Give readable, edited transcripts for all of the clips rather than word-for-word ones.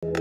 Well,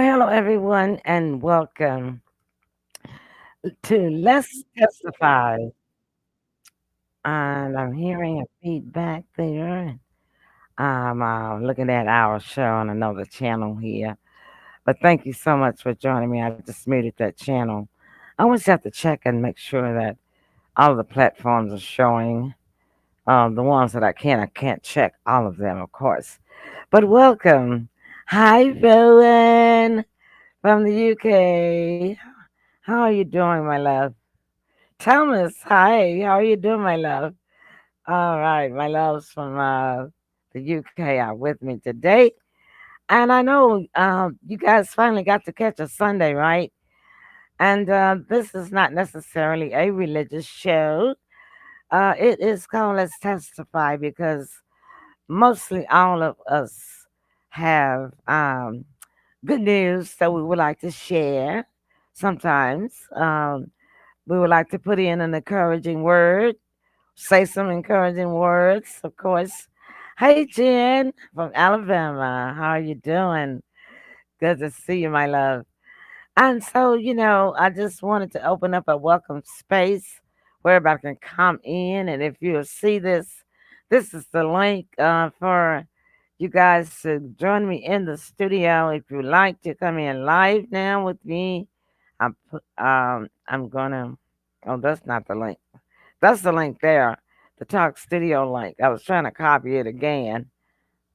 hello everyone, and welcome to Let's Testify. And I'm hearing a feedback there. And I'm looking at our show on another channel here. But thank you so much for joining me. I just muted that channel. I always have to check and make sure that all the platforms are showing. The ones that I can't check all of them, of course. But welcome. Hi, Rowan from the UK. How are you doing, my love? Thomas, hi. How are you doing, my love? All right, my loves from the UK are with me today. And I know you guys finally got to catch a Sunday, right? And this is not necessarily a religious show. It is called Let's Testify because mostly all of us have good news that we would like to share. Sometimes we would like to put in an encouraging word, say some encouraging words, of course. Hey, Jen from Alabama. How are you doing? Good to see you, my love. And so, I just wanted to open up a welcome space where everybody can come in. And if you see this, this is the link for you guys to join me in the studio. If you like to come in live now with me, I'm gonna. Oh, that's not the link. That's the link there, the Talk Studio link. I was trying to copy it again,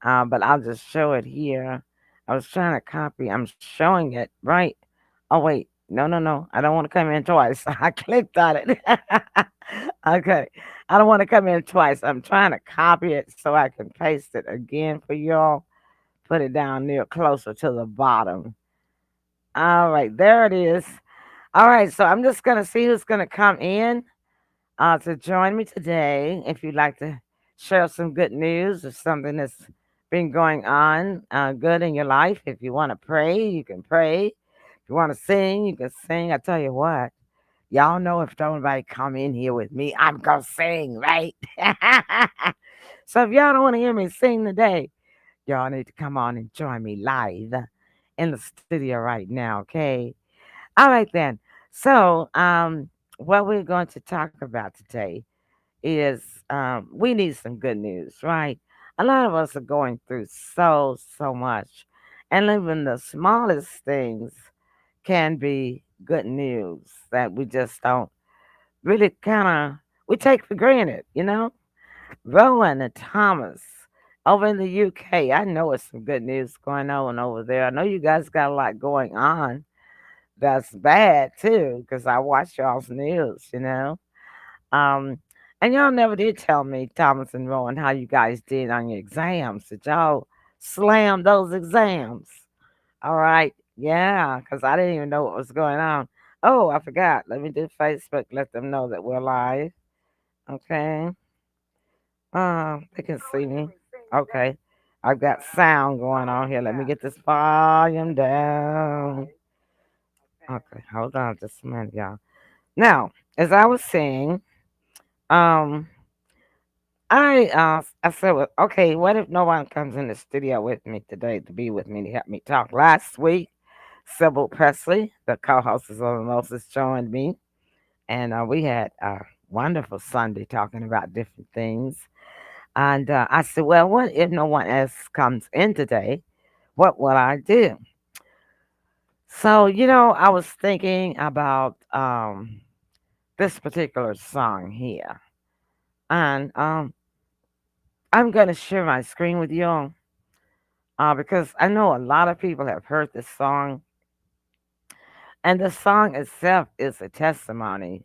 but I'll just show it here. I was trying to copy. I'm showing it right. Oh wait, no, no, no. I don't want to come in twice. I clicked on it. Okay, I don't want to come in twice. I'm trying to copy it so I can paste it again for y'all. Put it down near closer to the bottom. All right, there it is. All right, so I'm just gonna see who's gonna come in to join me today. If you'd like to share some good news or something that's been going on good in your life, if you want to pray, you can pray. If you want to sing, you can sing. I tell you what, y'all know if nobody come in here with me, I'm going to sing, right? So if y'all don't want to hear me sing today, y'all need to come on and join me live in the studio right now, okay? All right then. So, what we're going to talk about today is we need some good news, right? A lot of us are going through so much, and even the smallest things can be good news that we just don't really kind of we take for granted. Rowan and Thomas over in the UK, I know it's some good news going on over there. I know you guys got a lot going on that's bad too, because I watch y'all's news. Um, and y'all never did tell me, Thomas and Rowan, how you guys did on your exams. Did y'all slam those exams? All right. Yeah, because I didn't even know what was going on. Oh, I forgot. Let me do Facebook, let them know that we're live. Okay. They can see me. Okay. I've got sound going on here. Let me get this volume down. Okay, hold on just a minute, y'all. Now, as I was saying, um, I said, well, okay, what if no one comes in the studio with me today to be with me to help me talk? Last week, Sybil Presley, the co-host of Moses, joined me, and we had a wonderful Sunday talking about different things. And I said, well, what if no one else comes in today? What will I do? So, I was thinking about this particular song here. And I'm going to share my screen with you because I know a lot of people have heard this song. And the song itself is a testimony.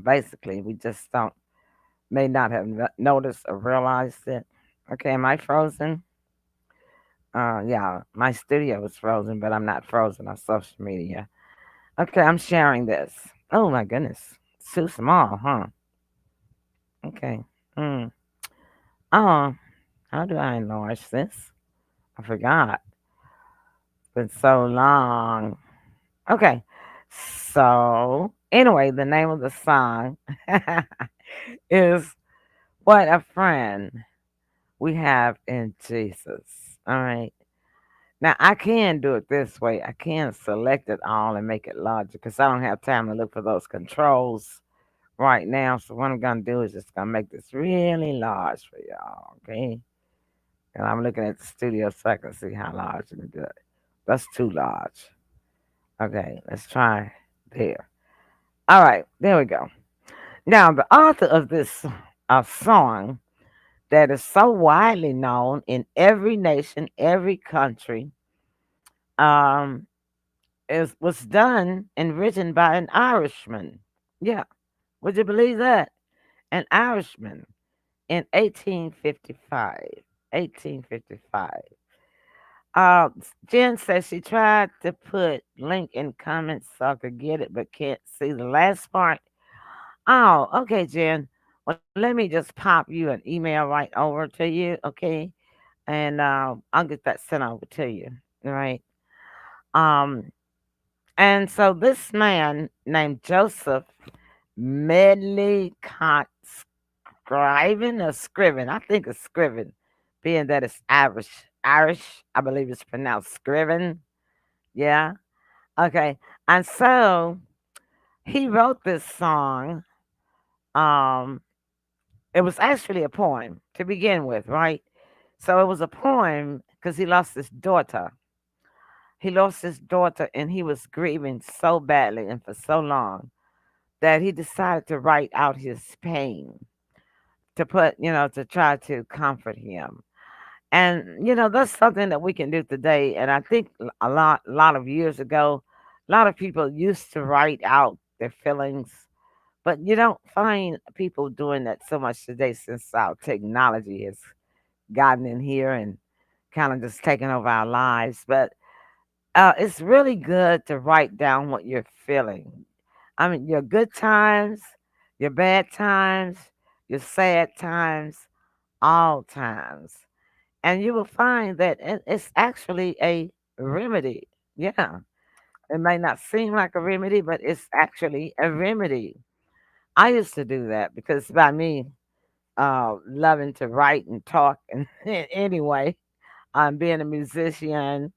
Basically, we just don't may not have noticed or realized it. Okay, am I frozen? Yeah, my studio is frozen, but I'm not frozen on social media. Okay, I'm sharing this. Oh my goodness, it's too small, huh? Okay. Hmm. Oh, how do I enlarge this? I forgot. It's been so long. Okay. So anyway, the name of the song is "What a Friend We Have in Jesus." All right. Now I can do it this way. I can select it all and make it larger because I don't have time to look for those controls right now. So what I'm gonna do is just gonna make this really large for y'all. Okay. And I'm looking at the studio so I can see how large I can do it. That's too large. Okay, let's try there. All right, there we go. Now the author of this song that is so widely known in every nation, every country, um, was done and written by an Irishman. Yeah, would you believe that? An Irishman in 1855. 1855. Jen says she tried to put link in comments so I could get it, but can't see the last part. Oh, okay, Jen. Well, let me just pop you an email right over to you, okay? And I'll get that sent over to you, all right? Um, and so this man named Joseph Medlicott Scriven or Scriven, I think it's Scriven, being that it's Irish. Irish, I believe it's pronounced Scriven. Yeah. Okay. And so he wrote this song. Um, it was actually a poem to begin with, right? So it was a poem because he lost his daughter. He lost his daughter and he was grieving so badly and for so long that he decided to write out his pain to put, to try to comfort him. And that's something that we can do today. And I think a lot of years ago, a lot of people used to write out their feelings, but you don't find people doing that so much today since our technology has gotten in here and kind of just taken over our lives. But it's really good to write down what you're feeling. I mean, your good times, your bad times, your sad times, all times. And you will find that it's actually a remedy. Yeah. It may not seem like a remedy, but it's actually a remedy. I used to do that because by me loving to write and talk and anyway, being a musician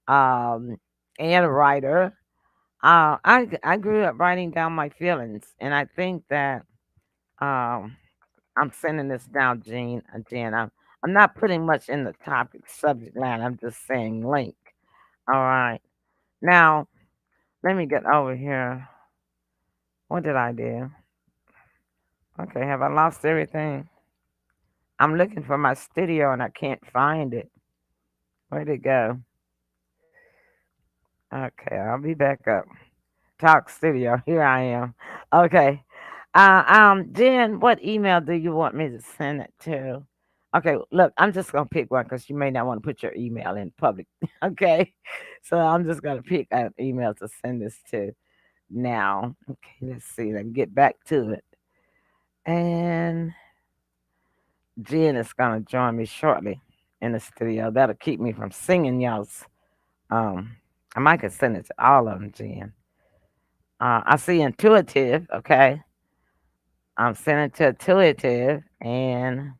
um, and a writer, I grew up writing down my feelings, and I think that um, I'm sending this down, Jen. I'm not putting much in the topic subject line. I'm just saying link. All right. Now let me get over here. What did I do? Okay, have I lost everything? I'm looking for my studio and I can't find it. Where'd it go? Okay, I'll be back up. Talk studio. Here I am. Okay. Jen, what email do you want me to send it to? Okay, look, I'm just gonna pick one because you may not want to put your email in public. Okay, so I'm just gonna pick an email to send this to now. Okay, let's see. Let me get back to it. And Jen is gonna join me shortly in the studio. That'll keep me from singing y'all's. Um, I might could send it to all of them, Jen. I see intuitive. Okay, I'm sending to intuitive, and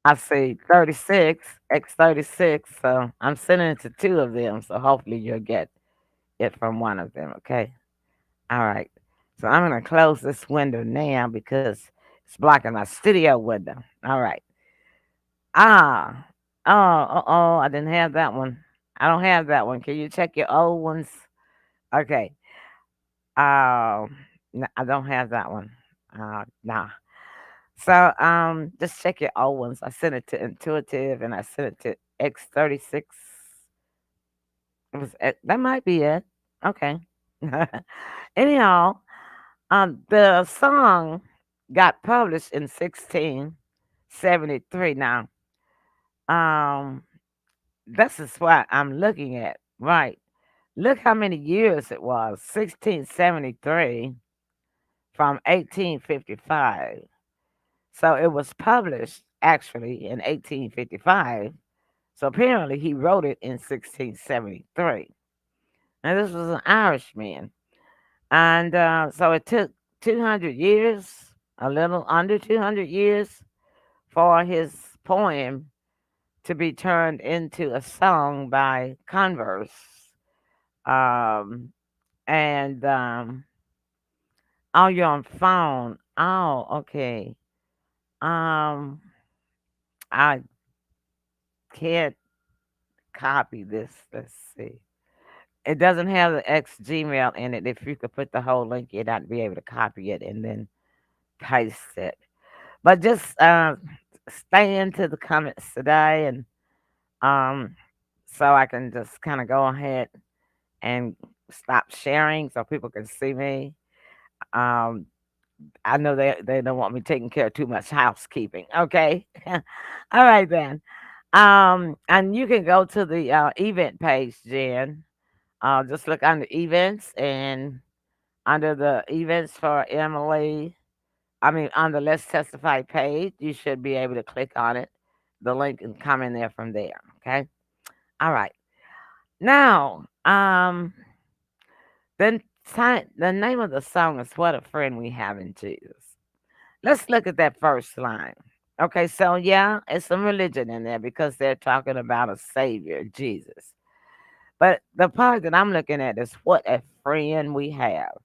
I see 36 x 36. So I'm sending it to two of them. So hopefully you'll get it from one of them. Okay. All right. So I'm gonna close this window now because it's blocking my studio window. All right. Ah, oh, I didn't have that one. I don't have that one. Can you check your old ones? Okay. I don't have that one. Nah. So, just check your old ones. I sent it to Intuitive and I sent it to X36. That might be it. Okay. Anyhow, the song got published in 1673. Now, um, this is what I'm looking at. Right. Look how many years it was. 1673 from 1855. So it was published actually in 1855. So apparently he wrote it in 1673. Now this was an Irishman. And so it took 200 years, a little under 200 years, for his poem to be turned into a song by Converse. Um, and oh, you're on phone. Oh, okay. Um, I can't copy this. Let's see. It doesn't have the X Gmail in it. If you could put the whole link in, I'd be able to copy it and then paste it. But just stay into the comments today, and um, so I can just kind of go ahead and stop sharing so people can see me. Um, I know they don't want me taking care of too much housekeeping. Okay, all right then. And you can go to the event page, Jen. Just look under events and under the events for Emily. I mean, on the Let's Testify page, you should be able to click on it. The link and come in there from there. Okay. All right. Now, the name of the song is "What a Friend We Have in Jesus." Let's look at that first line. Okay, so yeah, it's some religion in there because they're talking about a savior, Jesus. But the part that I'm looking at is what a friend we have.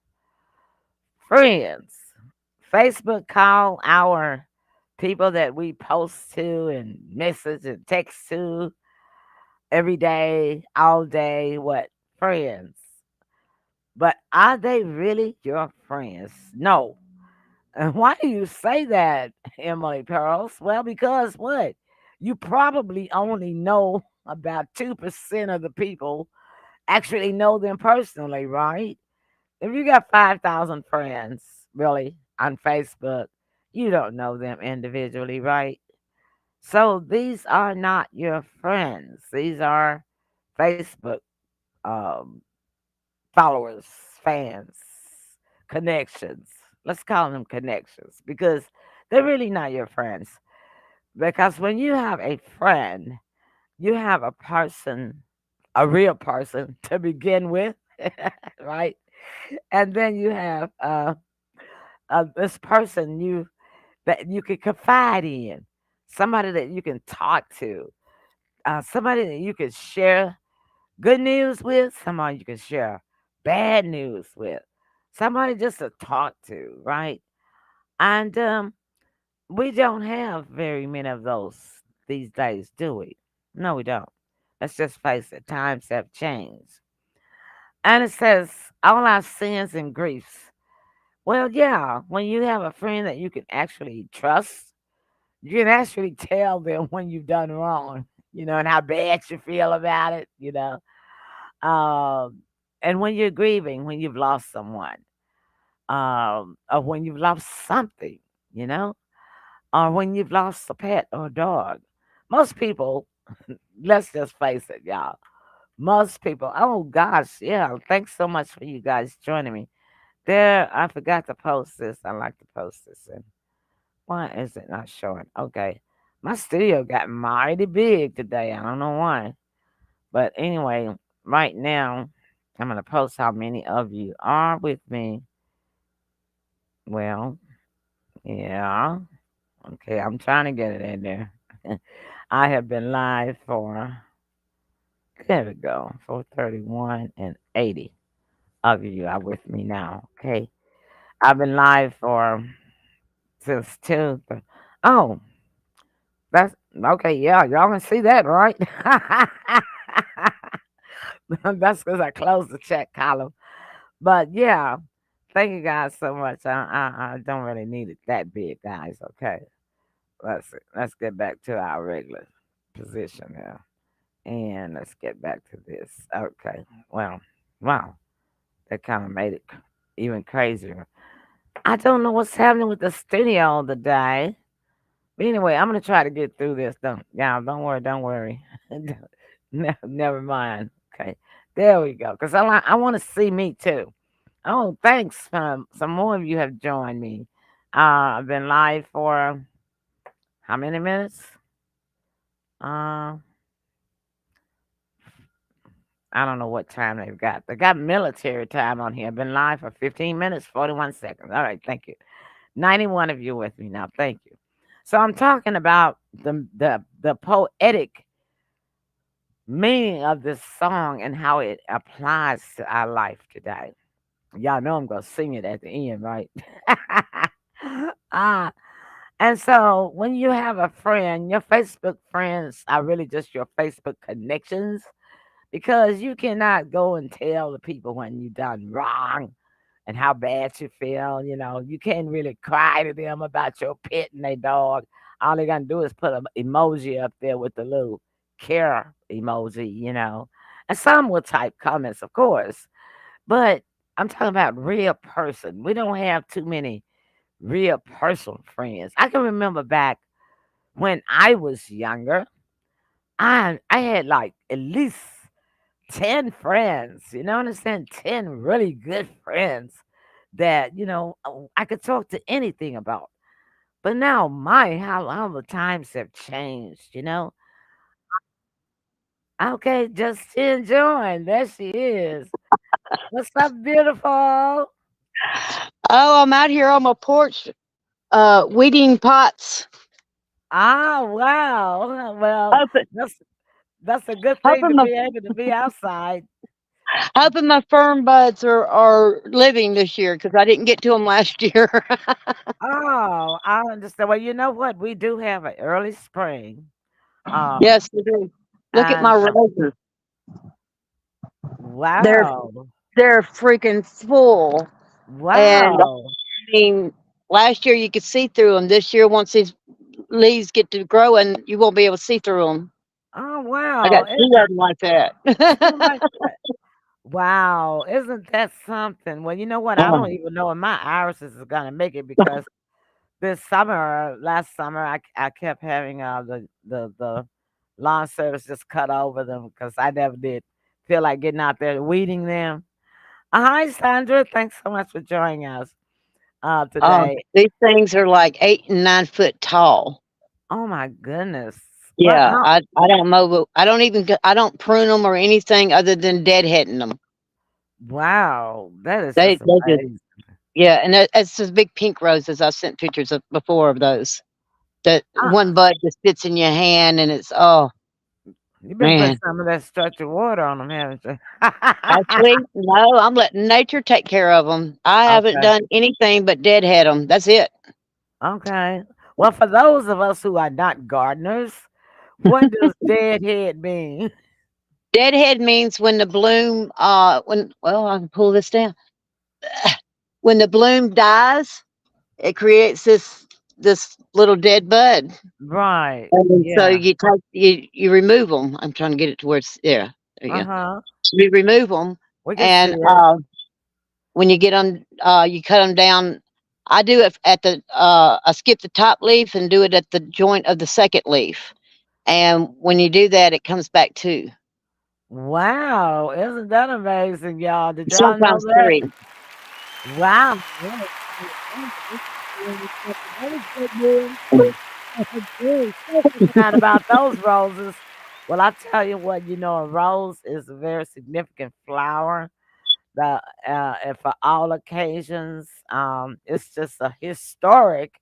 Friends. Facebook call our people that we post to and message and text to every day, all day, what? Friends. But are they really your friends? No. And why do you say that, Emily Pearls? Well, because what? You probably only know about 2% of the people actually know them personally, right? If you got 5,000 friends, really, on Facebook, you don't know them individually, right? So these are not your friends. These are Facebook um, followers, fans, connections. Let's call them connections because they're really not your friends. Because when you have a friend, you have a person, a real person to begin with, right? And then you have this person that you can confide in, somebody that you can talk to, somebody that you can share good news with, somebody you can share bad news with, somebody just to talk to, right? And we don't have very many of those these days, do we? No, we don't. Let's just face it, times have changed. And it says, all our sins and griefs. Well, yeah, when you have a friend that you can actually trust, you can actually tell them when you've done wrong, and how bad you feel about it. Um, and when you're grieving, when you've lost someone, or when you've lost something, you know, or when you've lost a pet or a dog. Most people, let's just face it, y'all. Most people, oh gosh, yeah, thanks so much for you guys joining me. There, I forgot to post this. I like to post this. And why is it not showing? Okay. My studio got mighty big today. I don't know why. But anyway, right now, I'm going to post how many of you are with me. Well, yeah. Okay, I'm trying to get it in there. I have been live for, there we go, 431 and 80 of you are with me now. Okay. I've been live for since 2. Oh, that's Okay, yeah, y'all can see that, right? That's because I closed the chat column. But yeah, thank you guys so much. I don't really need it that big, guys. Okay, let's get back to our regular position here, and let's get back to this. Okay, well, wow, that kind of made it even crazier. I don't know what's happening with the studio today. But anyway, I'm gonna try to get through this. Don't, yeah, don't worry, don't worry. Never mind. Okay, there we go. Cause I want to see me too. Oh, thanks. Some more of you have joined me. I've been live for how many minutes? Uh, I don't know what time they've got. They got military time on here. I've been live for 15 minutes, 41 seconds. All right, thank you. 91 of you with me now. Thank you. So I'm talking about the poetic meaning of this song and how it applies to our life today. Y'all know I'm gonna sing it at the end, right? ah, and so when you have a friend, your Facebook friends are really just your Facebook connections because you cannot go and tell the people when you done wrong and how bad you feel. You know, you can't really cry to them about your pet and their dog. All they gonna do is put an emoji up there with the little care emoji, you know. And some will type comments, of course. But I'm talking about real person. We don't have too many real personal friends. I can remember back when I was younger, I had like at least 10 friends, you know what I'm saying? 10 really good friends that, I could talk to anything about. But now, my, how the times have changed, you know? Okay, just enjoying. There she is. What's up, beautiful? Oh, I'm out here on my porch, weeding pots, Ah, wow. Well, hoping, that's that's a good thing hoping to my, be able to be outside. hoping my fern buds are living this year because I didn't get to them last year. Oh, I understand. Well, you know what? We do have an early spring. Um, Yes, they do. Look at and my roses. They're wow, they're freaking full. And I wow. mean, last year you could see through them. This year, once these leaves get to growing, you won't be able to see through them. Oh, I wow. got two of them like Two that. like that. Wow. Isn't that something? Well, you know what? I Oh, don't even know if my irises is gonna make it because this summer, last summer, I kept having the lawn service just cut over them because I never did feel like getting out there weeding them. Hi, Sandra. Thanks so much for joining us today. these things are like 8 and 9 foot tall. Oh my goodness. Well, Yeah, I don't mow. I don't even. I don't prune them or anything other than deadheading them. wow, that is just They just amazing. yeah, and it's those big pink roses. I sent pictures of before of those. That Uh, one bud just fits in your hand, and it's oh you've been putting man. some of that structured water on them, haven't you? Actually, no, I'm letting nature take care of them. I haven't Okay. done anything but deadhead them. That's it. Okay. Well, for those of us who are not gardeners, what does deadhead mean? Deadhead means when the bloom. When well, I can pull this down. When the bloom dies, it creates this little dead bud. Right. And so Yeah. you remove them. I'm trying to get it to where it's there. There you go. Uh-huh. You remove them, We can see and it. when you get them, you cut them down. I do it at the. I skip the top leaf and do it at the joint of the second leaf. And when you do that, it comes back too. Wow. Isn't that amazing, y'all? Did y'all know Sometimes that? three. Wow. Yeah. That was good news. Good. Still figuring out about those roses. Well, I tell you what, a rose is a very significant flower. And for all occasions, it's just a historic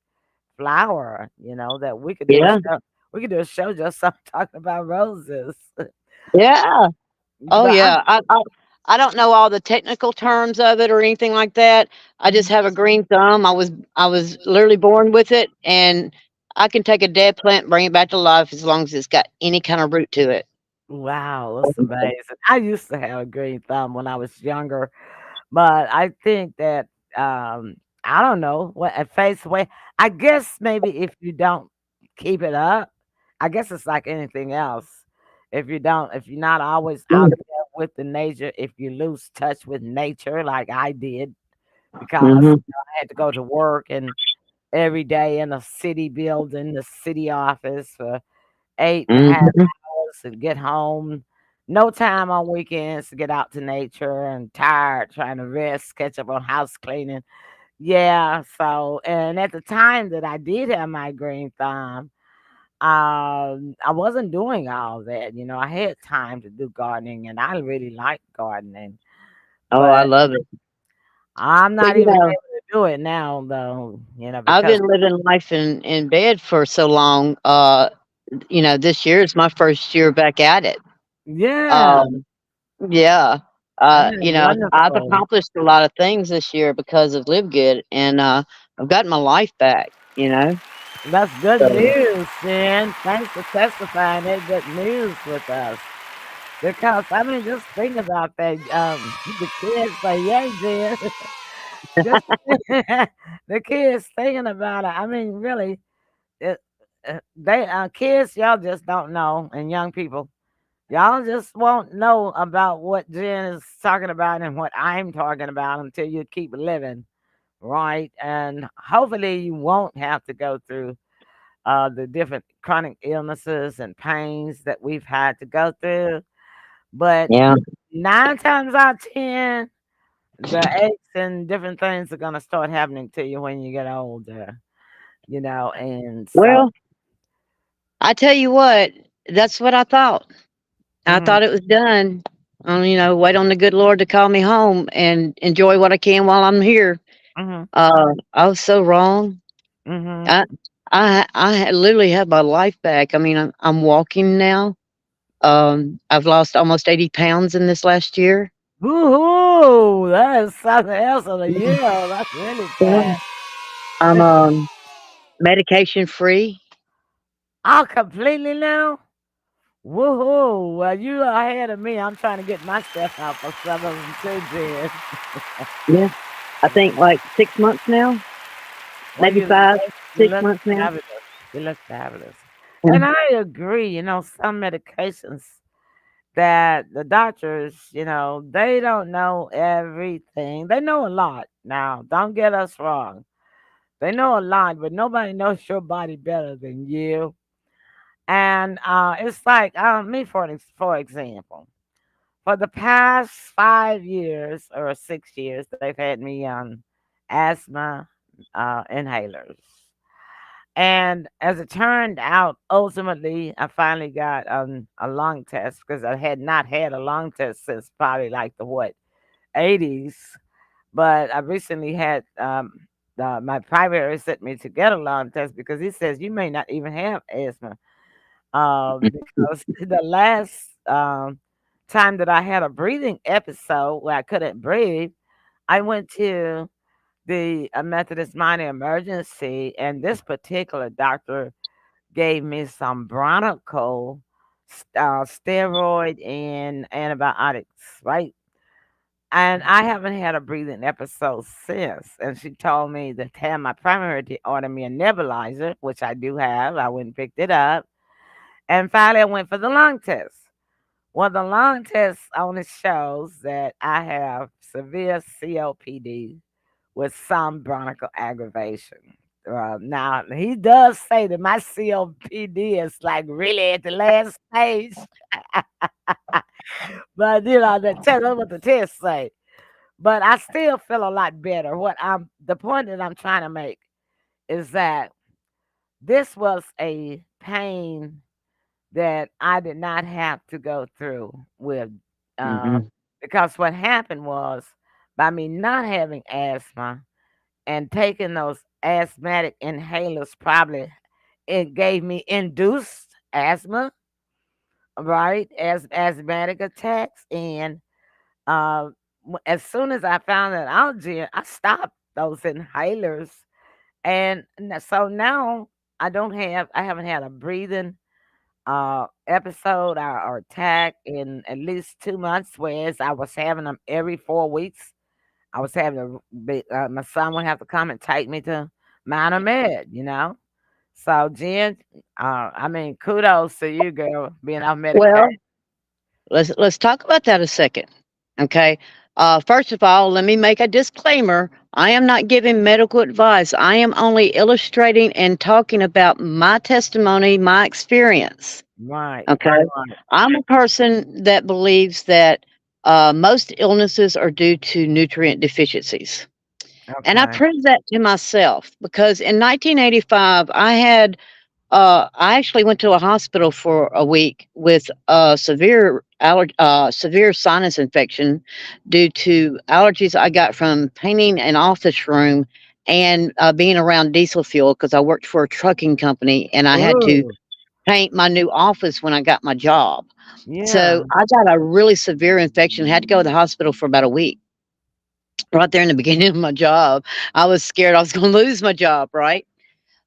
flower. That we could do a Yeah, show. We could do a show just talking about roses. yeah. Oh But yeah. I don't know all the technical terms of it or anything like that. I just Mhm. have a green thumb. I was literally born with it, and I can take a dead plant, bring it back to life as long as it's got any kind of root to it. Wow, that's amazing. I used to have a green thumb when I was younger, but I think that I don't know what at face away. I guess maybe if you don't keep it up, I guess it's like anything else. If you're not always out there with the nature, if you lose touch with nature, like I did, because Mm-hmm. I had to go to work and every day in a city building, the city office for 8.5 Mm-hmm. hours to get home. No time on weekends to get out to nature and tired trying to rest, catch up on house cleaning. Yeah, so and at the time that I did have my green thumb, I wasn't doing all that. I had time to do gardening and I really like gardening, Oh, I but love it. I'm But not even able to do it now though, I've because been living life in bed for so long. This year is my first year back at it. yeah, Um, yeah. that is I've wonderful. accomplished a lot of things this year because of Live Good, and I've gotten my life back. That's good So, news, Jen. Thanks for testifying that good news with us. Because I mean, just think about that. The kids say, "Yay, Jen!" Just the kids thinking about it. I mean, really, it, they kids, y'all just don't know, and young people, y'all just won't know about what Jen is talking about and what I'm talking about until you keep living, right? And hopefully, you won't have to go through the different chronic illnesses and pains that we've had to go through. But yeah. 9 times out of 10, the aches and different things are going to start happening to you when you get older. And so, Well, I tell you what, that's what I thought. I mm thought it was done. Wait on the good Lord to call me home and enjoy what I can while I'm here. hmm, I was so wrong. mm-hmm. I literally have my life back. I mean, I'm walking now. I've lost almost 80 pounds in this last year. Woohoo! That is something else of the Mhm. year. That's really Yeah. fast. I'm medication free. Oh, completely now? Woohoo! Well, you are ahead of me. I'm trying to get my stuff out for some of them too, Jen. Yeah, I think like 6 months now, Well, maybe you five, you six look months now. fabulous. You look fabulous. Yeah. And I agree, some medications that the doctors, they don't know everything. They know a lot. Now, don't get us wrong. They know a lot, but nobody knows your body better than you. And it's like me, for example, for the past 5 years or 6 years, they've had me on asthma inhalers. And as it turned out, ultimately, I finally got a lung test because I had not had a lung test since probably like the what 80s. But I recently had my primary sent me to get a lung test because he says you may not even have asthma. Because the last time that I had a breathing episode where I couldn't breathe, I went to the Methodist Minor Emergency, and this particular doctor gave me some Bronco, steroid, and antibiotics, right? And I haven't had a breathing episode since. And she told me to have my primary to order me a nebulizer, which I do have. I went and picked it up. And finally, I went for the lung test. Well, the lung test only shows that I have severe COPD with some bronchial aggravation. Now, he does say that my COPD is like really at the last stage, but that's what the test say. But I still feel a lot better. The point that I'm trying to make is that this was a pain that I did not have to go through with, uh, Mm-mm. because what happened was by me not having asthma and taking those asthmatic inhalers, probably it gave me induced asthma, right? As asthmatic attacks, and uh, as soon as I found that out, Jen, I stopped those inhalers, and so now. I haven't had a breathing episode or attack in at least 2 months, whereas I was having them every 4 weeks. I was having to be, my son would have to come and take me to minor med. So, Jen, I mean, kudos to you, girl, being off medication. Well, let's talk about that a second. Okay. First of all, let me make a disclaimer. I am not giving medical advice. I am only illustrating and talking about my testimony, my experience. Right, Okay. right. I'm a person that believes that most illnesses are due to nutrient deficiencies. And I Okay. proved that to myself because in 1985, I actually went to a hospital for a week with a severe sinus infection due to allergies I got from painting an office room and being around diesel fuel because I worked for a trucking company and I had to Ooh, paint my new office when I got my job. yeah. So I got a really severe infection. Had to go to the hospital for about a week. Right there in the beginning of my job, I was scared I was going to lose my job. Right.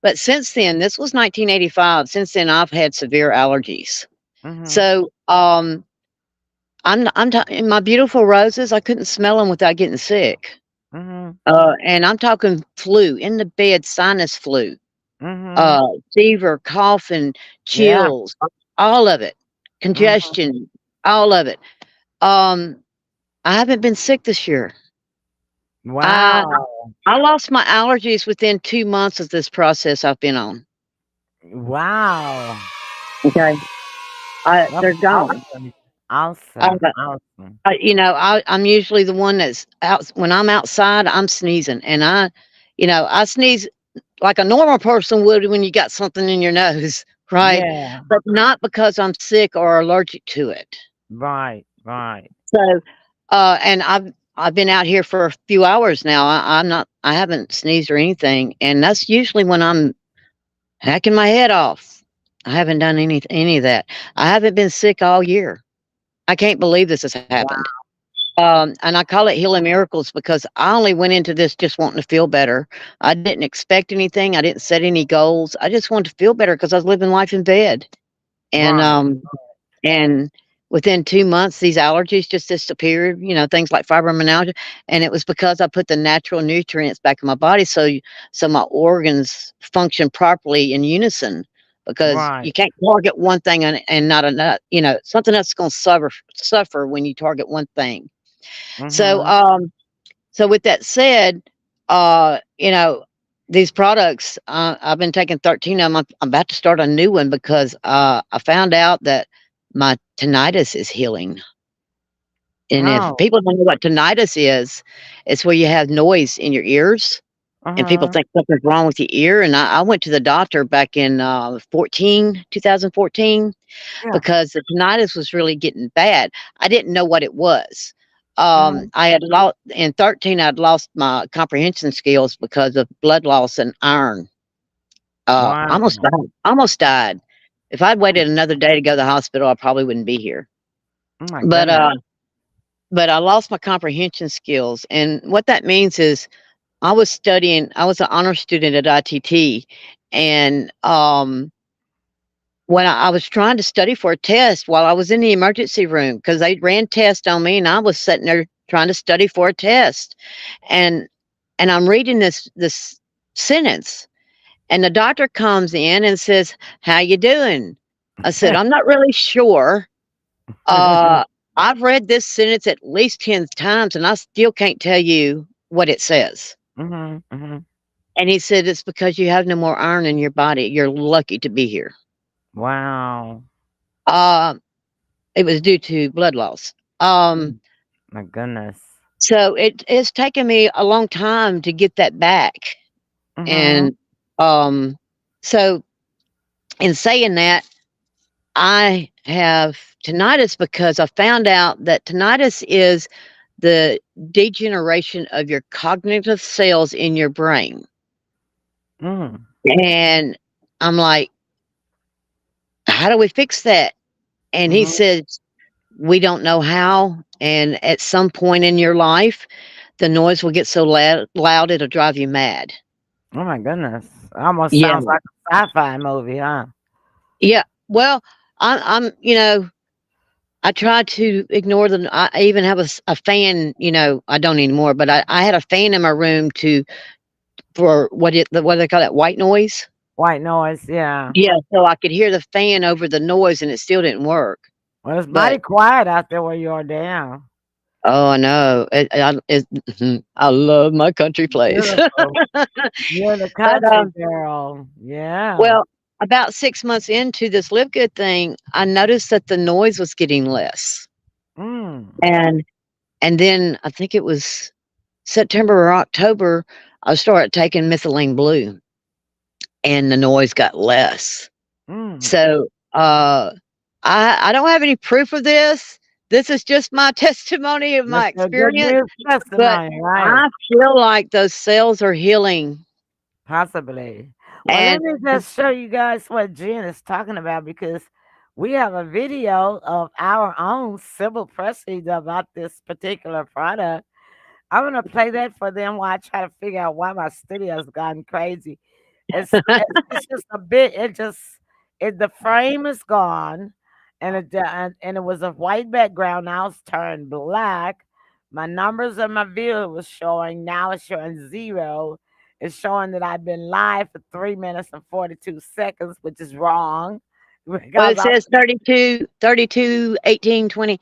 But since then, this was 1985. Since then, I've had severe allergies. Mhm, So, in my beautiful roses. I couldn't smell them without getting sick. mhm, And I'm talking flu in the bed, sinus flu, mhm. uh, fever, coughing, Yeah. chills, all of it, Mhm. congestion, all of it. Um, I haven't been sick this year. I Wow. I lost my allergies within 2 months of this process I've been on. Wow. Okay, That's they're gone. awesome. I, Awesome. Awesome. I'm usually the one that's out when I'm outside. I'm sneezing, and I sneeze like a normal person would when you got something in your nose, right? Yeah. But not because I'm sick or allergic to it. Right. Right. So, and I've been out here for a few hours now. I haven't sneezed or anything, and that's usually when I'm hacking my head off. I haven't done any of that. I haven't been sick all year. I can't believe this has Wow. happened. And I call it healing miracles because I only went into this just wanting to feel better. I didn't expect anything. I didn't set any goals. I just wanted to feel better because I was living life in bed. And Right. and within 2 months, these allergies just disappeared. Things like fibromyalgia, and it was because I put the natural nutrients back in my body, so my organs function properly in unison. Because Right. you can't target one thing and not another. Something else is going to suffer when you target one thing. So, Mhm. so with that said, uh, you know, these products, I've been taking 13 of them. I'm about to start a new one because I found out that my tinnitus is healing. And if Oh. people don't know what tinnitus is, it's where you have noise in your ears and people Uh-huh. think something's wrong with your ear. And I went to the doctor back in 2014, Yeah. because the tinnitus was really getting bad. I didn't know what it was. Mhm. I had lost in 13. I'd lost my comprehension skills because of blood loss and iron. Wow. Almost died. Almost died. If I'd waited another day to go to the hospital, I probably wouldn't be here. Oh my But goodness. but I lost my comprehension skills, and what that means is I was studying. I was an honor student at ITT, and when I was trying to study for a test while I was in the emergency room because they ran tests on me and I was sitting there trying to study for a test. And I'm reading this sentence and the doctor comes in and says, "How you doing?" I said, "I'm not really sure. Uh I've read this sentence at least 10 times and I still can't tell you what it says." Mhm. Mhm. And he said, "It's because you have no more iron in your body. You're lucky to be here." Wow. Uh it was due to blood loss. Um Mm, my goodness. So it's taken me a long time to get that back. Mhm. And um, so in saying that, I have tinnitus because I found out that tinnitus is the degeneration of your cognitive cells in your brain. Mm. And I'm like, how do we fix that? And he Mhm. said, we don't know how. And at some point in your life, the noise will get so loud it'll drive you mad. Oh my goodness. Almost Yeah. sounds like a sci-fi movie, huh? Yeah. Well, I'm, I try to ignore the. I even have a fan. I don't anymore, but I had a fan in my room for what do they call that, white noise. White noise, yeah. Yeah, so I could hear the fan over the noise, and it still didn't work. Well, it's But mighty quiet out there where you are down. oh, I know. I love my country place. Beautiful. You're the But country girl. Yeah. well, about 6 months into this Live Good thing, I noticed that the noise was getting less, Mm. and then I think it was September or October, I started taking methylene blue, and the noise got less. Mm. So, I don't have any proof of this. This is just my testimony of That's my a good experience, news but testimony, right? I feel like those cells are healing. Possibly. Well, let And me just show you guys what Jen is talking about because we have a video of our own civil proceeds about this particular product. I'm gonna play that for them while I try to figure out why my studio's gotten crazy. It's just a bit. The frame is gone, and it was a white background. Now it's turned black. My numbers of my view was showing. Now it's showing zero. It's showing that I've been live for 3 minutes and 42 seconds, which is wrong well, because it says 32, 32, 18, 20,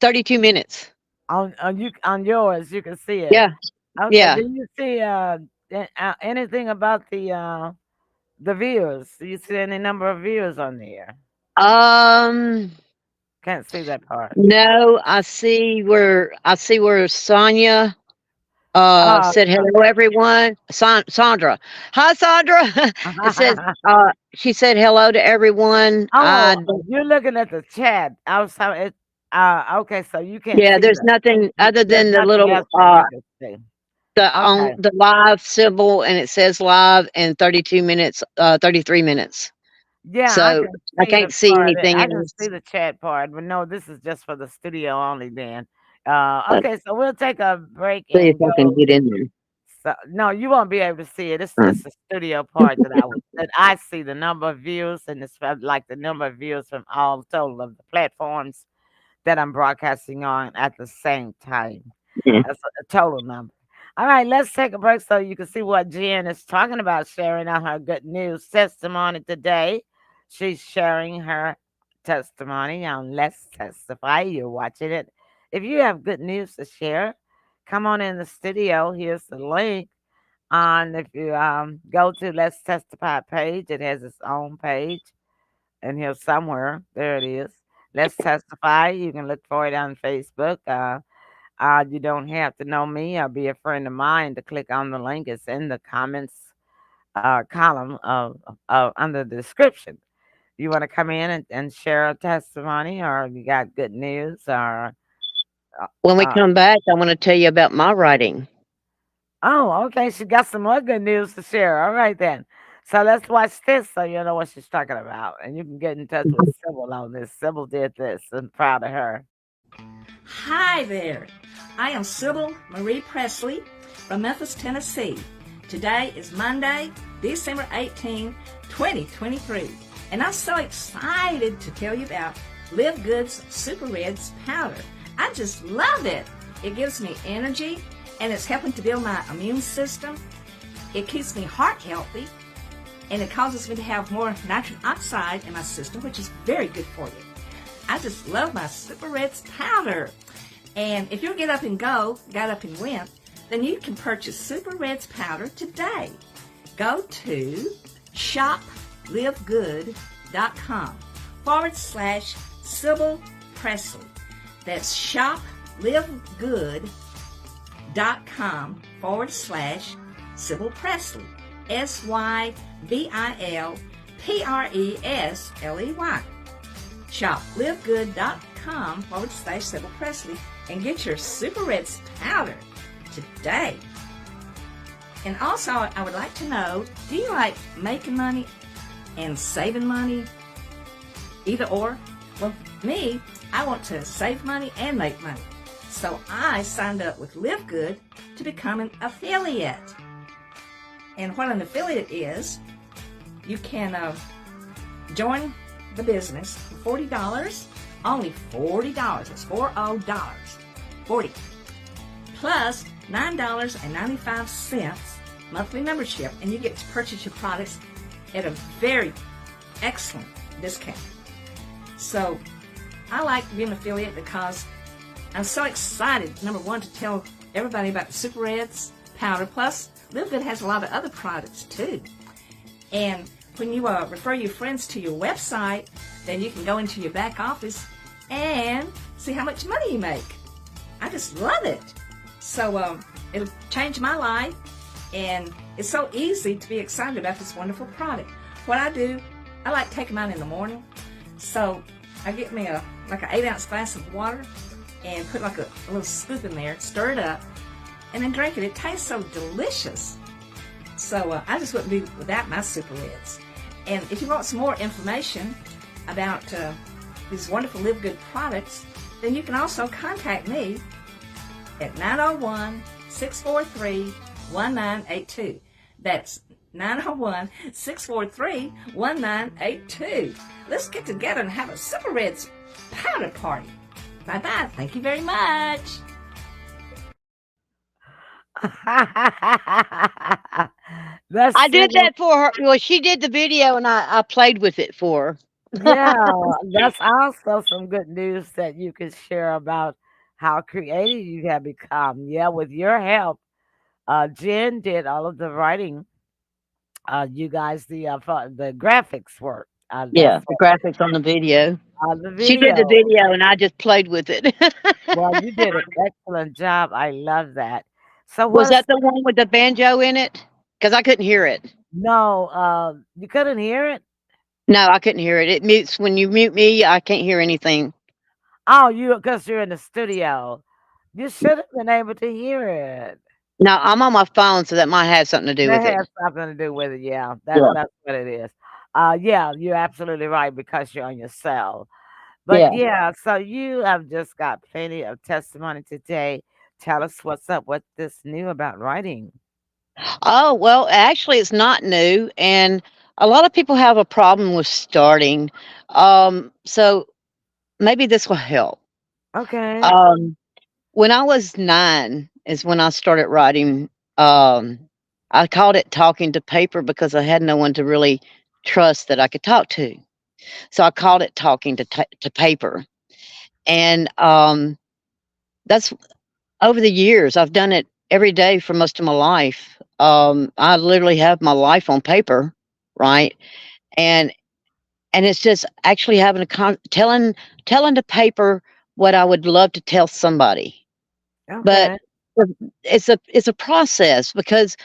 32 minutes. on yours you can see it. Yeah, Okay, yeah. do you see anything about the views? Do you see any number of views on there? Um, Can't see that part. no, I see where Sonia Oh, said hello everyone. Sandra. Hi Sandra. It says she said hello to everyone. oh, you're looking at the chat. I was talking it. Okay, so you can't Yeah, see there's nothing other there's than the nothing little else that you can see. the on Okay. the live symbol, and it says live and 32 minutes, 33 minutes. Yeah, I So can I see the can't see part. anything I can else. see the chat part, but no, this is just for the studio only. Then, Let's okay, so we'll take a break see if and I can go. get in there. So no, you won't be able to see it. It's Mm. just the studio part that I see the number of views, and it's like the number of views from all total of the platforms that I'm broadcasting on at the same time. Mm. That's a total number. All right, let's take a break so you can see what Jen is talking about, sharing on her good news testimony today. She's sharing her testimony on Let's Testify. You're watching it. If you have good news to share, come on in the studio. Here's the link. If you go to Let's Testify page, it has its own page in here somewhere. There it is. Let's Testify. You can look for it on Facebook. You don't have to know me or be a friend of mine to click on the link. It's in the comments column of under the description. You want to come in and share a testimony, or you got good news, or uh, When we uh, come back, I want to tell you about my writing. oh, okay, she got some more good news to share. All right then. So let's watch this so you know what she's talking about, and you can get in touch with Sybil on this. Sybil did this. I'm proud of her. Hi there. I am Sybil Marie Presley from Memphis, Tennessee. Today is Monday, December 18, 2023, and I'm so excited to tell you about Live Good's Super Reds powder. I just love it. It gives me energy, and it's helping to build my immune system. It keeps me heart healthy, and it causes me to have more nitrogen oxide in my system, which is very good for you. I just love my Super Reds powder. And if you'll get up and go, got up and went, then you can purchase Super Reds powder today. Go to shoplivegood.com/Sybil Presley. That's shoplivegood.com/Sybil Presley. SYBILPRESLEY. shoplivegood.com/Sybil Presley and get your Super Reds powder today. And also, I would like to know, do you like making money and saving money? Either or? Well, me, I want to save money and make money. So I signed up with Live Good to become an affiliate. And what an affiliate is, you can join the business for $40, only $40. It's $40, 40, plus $9.95 monthly membership, and you get to purchase your products at a very excellent discount. So I like being an affiliate because I'm so excited, number one, to tell everybody about the Super Reds powder. Plus, Live Good has a lot of other products too. And when you refer your friends to your website, then you can go into your back office and see how much money you make. I just love it. So it'll change my life, and it's so easy to be excited about this wonderful product. What I do, I like to take them out in the morning. So I get me like an 8-ounce glass of water and put like a little scoop in there, stir it up, and then drink it. It tastes so delicious. So I just wouldn't be without my Super Reds. And if you want some more information about these wonderful Live Good products, then you can also contact me at 901-643-1982. That's 901-643-1982. Let's get together and have a Super Reds powder party. Bye-bye. Thank you very much. That's I did so, that for her. Well, she did the video, and I played with it for her. yeah, that's also some good news that you can share about how creative you have become. Yeah, with your help, Jen did all of the writing. You guys, the graphics work. That's Yeah, the graphics on the video. the She did the video. video, and I just played with it. Well, you did an excellent job. I love that. So Was what is that the one with the banjo in it? Because I couldn't hear it. no? You couldn't hear it. No, I couldn't hear it. It mutes when you mute me. I can't hear anything. Oh, you because you're in the studio. You should have been able to hear it. No, I'm on my phone, so that might have something to do That with it. has something to do with it. Yeah, Yeah, that's what it is. Yeah, you're absolutely right because you're on your cell. But yeah. yeah, so you have just got plenty of testimony today. Tell us what's up. What's this new about writing? Oh, well, actually, it's not new, and a lot of people have a problem with starting. So maybe this will help. Okay. Um, when I was 9 is when I started writing. Um, I called it talking to paper because I had no one to really trust that I could talk to. So I called it talking to paper, and that's over the years. I've done it every day for most of my life. I literally have my life on paper, right? And it's just actually having telling the paper what I would love to tell somebody. But Okay. it's a process because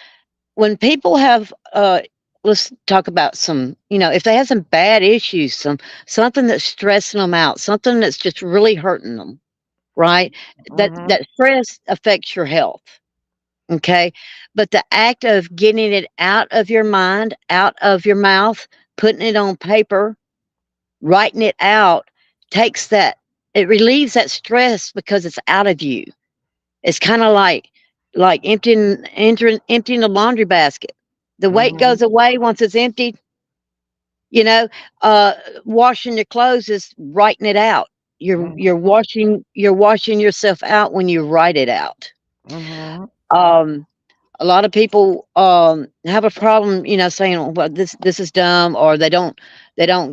when people have let's talk about some, if they have some bad issues, something that's stressing them out, something that's just really hurting them, right? that Mhm. that stress affects your health. Okay. But the act of getting it out of your mind, out of your mouth, putting it on paper, writing it out, takes that, it relieves that stress because it's out of you. It's kind of like emptying a laundry basket. The weight Mhm. goes away once it's emptied. You know, uh, washing your clothes is writing it out. Mhm. You're washing yourself out when you write it out. Mhm. Um, a lot of people have a problem, saying, "Oh, well, this is dumb," or they don't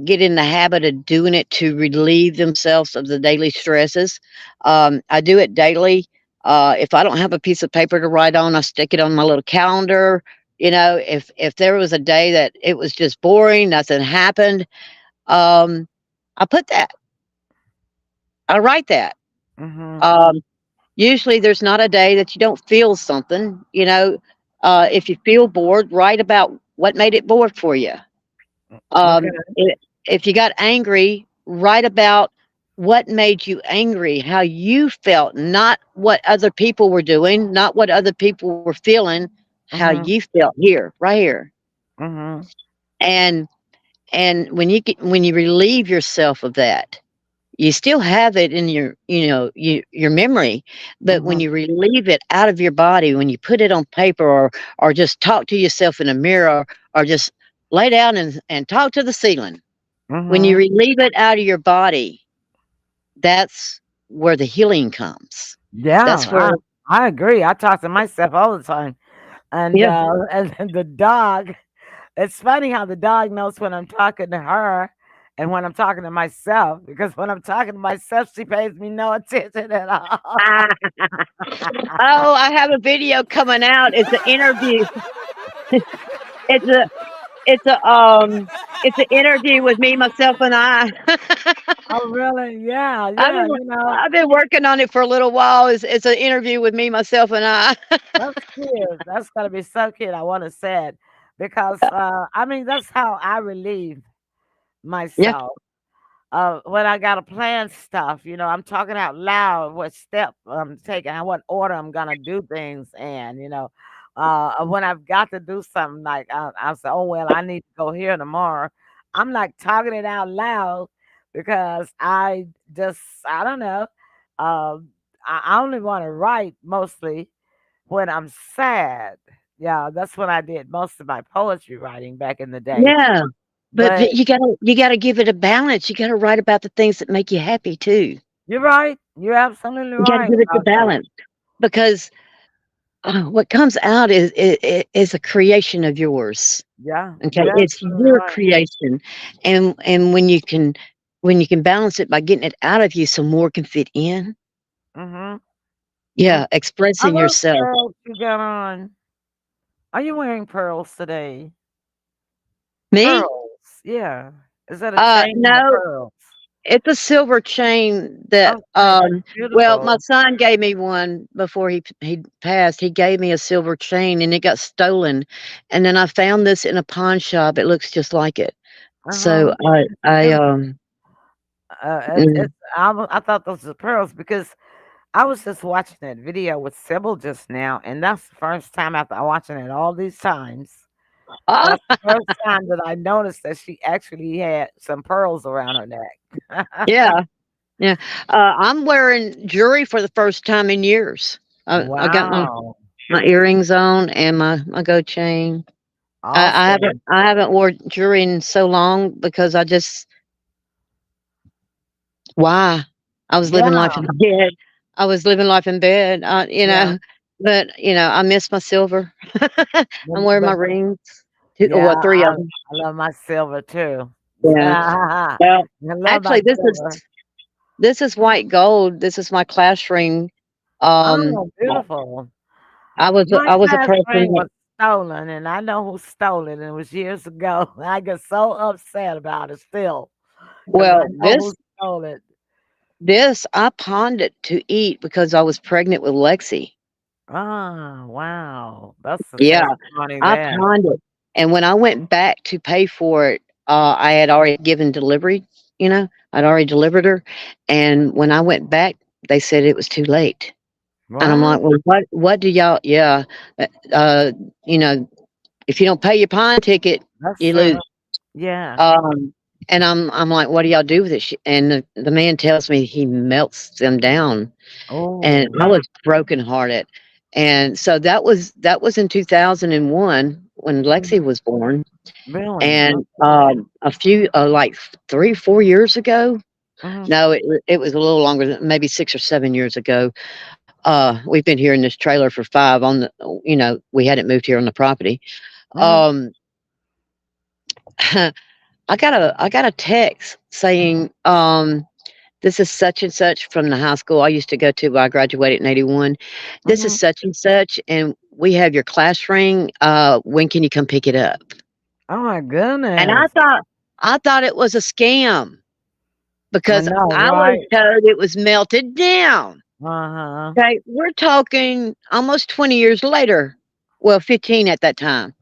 get in the habit of doing it to relieve themselves of the daily stresses. I do it daily. If I don't have a piece of paper to write on, I stick it on my little calendar. If there was a day that it was just boring, nothing happened, um, I put that. I write that. Mhm. Um, Usually, there's not a day that you don't feel something. If you feel bored, write about what made it bored for you. Okay. If you got angry, write about what made you angry, how you felt, not what other people were doing, not what other people were feeling, how Mhm. you felt here, right here. Mhm. And when you relieve yourself of that, you still have it in your, your memory, but when Mhm. you relieve it out of your body, when you put it on paper, or just talk to yourself in a mirror, or just lay down and talk to the ceiling, when you Mhm. relieve it out of your body, that's where the healing comes. Yeah, That's where, I agree. I talk to myself all the time, and yeah. and the dog. It's funny how the dog knows when I'm talking to her and when I'm talking to myself. Because when I'm talking to myself, she pays me no attention at all. Oh, I have a video coming out. It's an interview. It's a it's a it's an interview with me, myself, and I. Oh, really? Yeah, I've yeah. been I've been working on it for a little while. It's an interview with me, myself, and I. That's cute. That's gonna be so cute. I want to say it because I mean that's how I relieve Yeah, myself. When I gotta plan stuff, I'm talking out loud what step I'm taking, and what order I'm gonna do things in, when I've got to do something like I say, oh well, I need to go here tomorrow. I'm like talking it out loud because I don't know. Um, I only want to write mostly when I'm sad. Yeah, that's when I did most of my poetry writing back in the day. yeah. But But you gotta give it a balance. You gotta write about the things that make you happy too. you're right. You're absolutely You gotta right give it the about that. balance because what comes out is a creation of yours. Yeah, Okay, you're it's absolutely your right. creation, and when you can balance it by getting it out of you, so more can fit in. Mhm. Mm. Yeah, Are expressing those yourself. pearls you got on? Are you wearing pearls today? Me? Pearls, yeah. Is that a chain or No, pearls? it's a silver chain that, Okay, that's well, my beautiful. son gave me one before he passed. He gave me a silver chain, and it got stolen, and then I found this in a pawn shop. It looks just like it. So Uh-huh. It's I, beautiful. mm, It's I thought those were pearls because I was just watching that video with Sybil just now, and that's the first time after watching it all these times. ah, That's the first time that I noticed that she actually had some pearls around her neck. yeah. Yeah, I'm wearing jewelry for the first time in years. I got Wow. my earrings on and my gold chain. Awesome. I haven't wore jewelry in so long because I just why I was living life Yeah. in bed. I was living life in bed. Yeah. But I miss my silver. I'm wearing my But rings, two, yeah, well, three of them. I love my silver too. Yeah. I Well, love my actually, silver. this is white gold. This is my class ring. Um, Oh, beautiful. My I was a class ring person. was stolen, and I know who stole it, and it was years ago. I get so upset about it still because I Well, know who stole it. this I pawned it to eat because I was pregnant with Lexi. Ah, wow. That's the Yeah, testimony I there. pawned it, and when I went back to pay for it, I had already given delivery, I'd already delivered her, and when I went back, they said it was too late, and I'm What? like, "Well, what do y'all?" Yeah, uh, uh, you know, if you don't pay your pawn ticket, That's you lose. yeah. Um, and I'm like, "What do y'all do with it?" And the man tells me he melts them down. And Oh, I was brokenhearted. And so that was in 2001 when mhm, Lexi was born, really? and, Okay. a few, like 3, 4 years ago, Mhm, no, it was a little longer than maybe 6 or 7 years ago. We've been here in this trailer for 5 on the we hadn't moved here on the property. mhm, Um, I got a text saying, "This is such and such from the high school I used to go to when I graduated in '81. This is mhm. such and such, and we have your class ring. When can you come pick it up?" Oh my And goodness. I thought it was a scam I because know, I was right? told it was melted down. Uh-huh. Okay, we're talking almost 20 years later. Well, 15 at that time.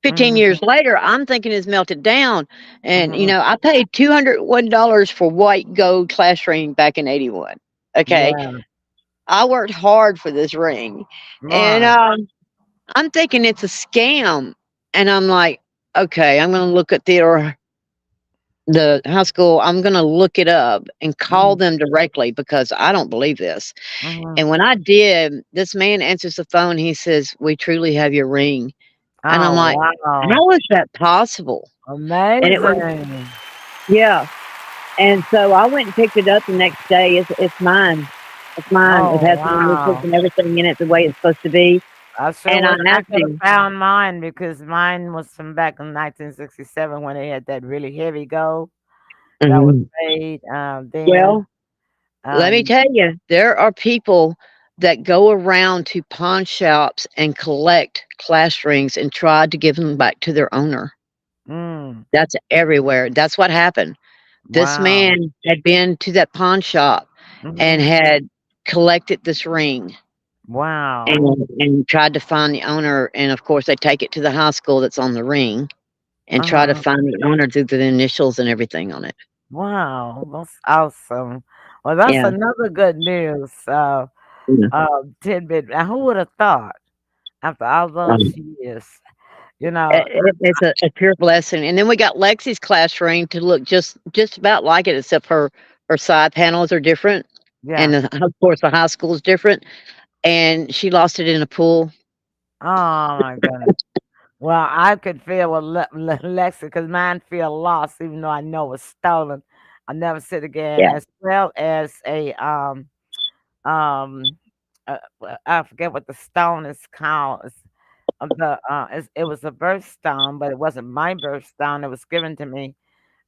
15 Mhm, years later, I'm thinking it's melted down. And, mhm. I paid $201 for white gold class ring back in '81. Okay. Yeah, I worked hard for this ring. And right. I'm thinking it's a scam. And I'm like, okay, I'm going to look at the the high school. I'm gonna look it up and call Mhm, them directly because I don't believe this. mhm. And when I did, this man answers the phone. He says, "We truly have your ring." And I'm Oh, like, wow. "How is that possible?" And it was, Amazing. yeah. And so I went and picked it up the next day. It's mine. It's mine. It Oh, has my initials wow. and everything in it the way it's supposed to be. I sure And I wish I asked could have him, found mine because mine was from back in 1967 when they had that really heavy gold that was mhm. made then. Well, let me Um, tell you, there are people that go around to pawn shops and collect class rings and try to give them back to their owner. mm, That's everywhere. That's what happened. This wow. man had been to that pawn shop and Hmm. had collected this ring Wow. and tried to find the owner. And of course, they take it to the high school that's on the ring and try to Uh-huh. find the owner through the initials and everything on it. Wow. That's awesome. Well, that's Yeah. another good news Yeah. tidbit. Now, who would have thought after all those Um, years? You know, it's a pure blessing. And then we got Lexi's class ring to look just about like it, except her side panels are different, and yeah. of course the high school is different. And she lost it in a pool. Oh my goodness. Well, I could feel what Lexi, because mine feel lost, even though I know it was stolen. I'll never sit again, Yeah. as well as a um I forget what the stone is called. It was a birthstone, but it wasn't my birthstone. It was given to me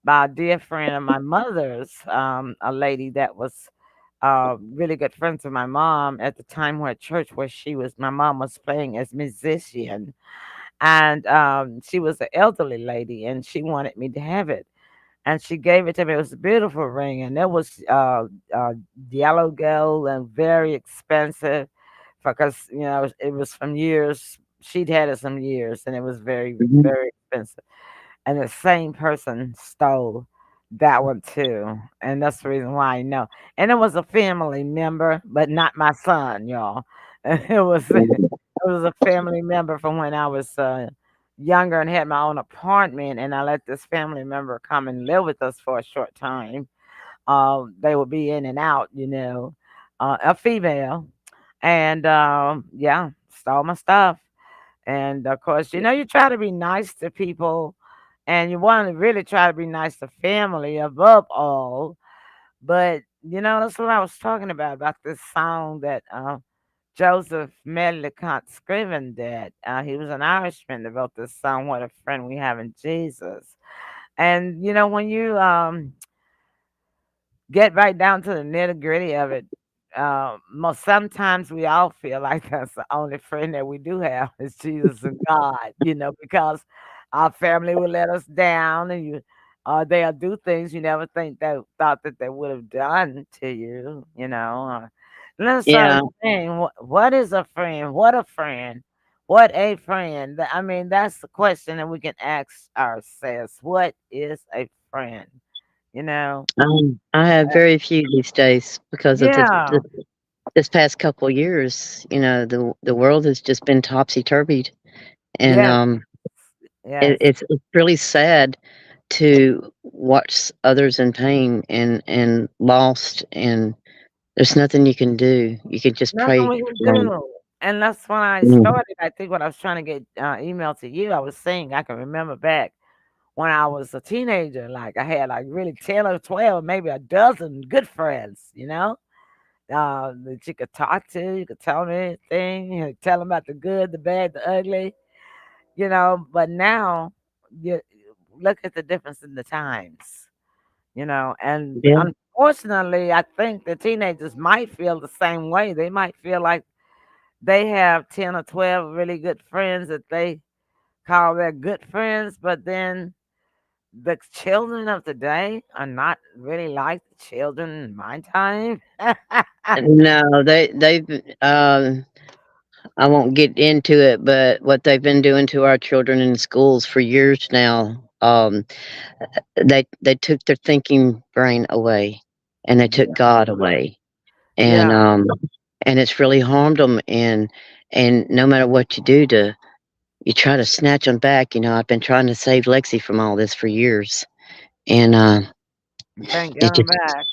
by a dear friend of my mother's, a lady that was really good friends with my mom at the time where at church where my mom was playing as musician, and she was an elderly lady, and she wanted me to have it, and she gave it to me. It was a beautiful ring, and it was yellow gold and very expensive because it was from years. She'd had it some years, and it was very Mhm. very expensive. And the same person stole that one too, and that's the reason why I know. And it was a family member, but not my son, y'all. It was a family member from when I was younger and had my own apartment, and I let this family member come and live with us for a short time. They would be in and out, a female, and yeah, stole my stuff. And of course, you try to be nice to people, and you want to really try to be nice to family above all. But that's what I was talking about this song that Joseph Medlicott Scriven did. He was an Irishman that wrote this song, "What a Friend We Have in Jesus." And when you get right down to the nitty gritty of it, most sometimes we all feel like that's the only friend that we do have is Jesus and God, because our family will let us down, and they'll do things you never thought that they would have done to you. And that's the Yeah. thing. What is a friend? What a friend? What a friend? I mean, that's the question that we can ask ourselves. What is a friend? You know? I have very few these days because of Yeah. this past couple years. The world has just been topsy turvied, and Yes, yes. it's really sad to watch others in pain and lost, and there's nothing you can do. You can just Nothing pray we can for 'em. do. And that's when I Mm. started. I think when I was trying to get email to you, I was saying I can remember back when I was a teenager, like I had like really 10 or 12, maybe a dozen good friends, that you could talk to. You could tell them anything, tell them about the good, the bad, the ugly. But now, you look at the difference in the times. And Yeah. unfortunately, I think the teenagers might feel the same way. They might feel like they have 10 or 12 really good friends that they call their good friends, but then the children of today are not really like the children in my time. No, they've I won't get into it, but what they've been doing to our children in schools for years now, they took their thinking brain away, and they took Yeah. God away, and Yeah. it's really harmed them. And no matter what you do you try to snatch them back. I've been trying to save Lexi from all this for years, and You can't get it them just back.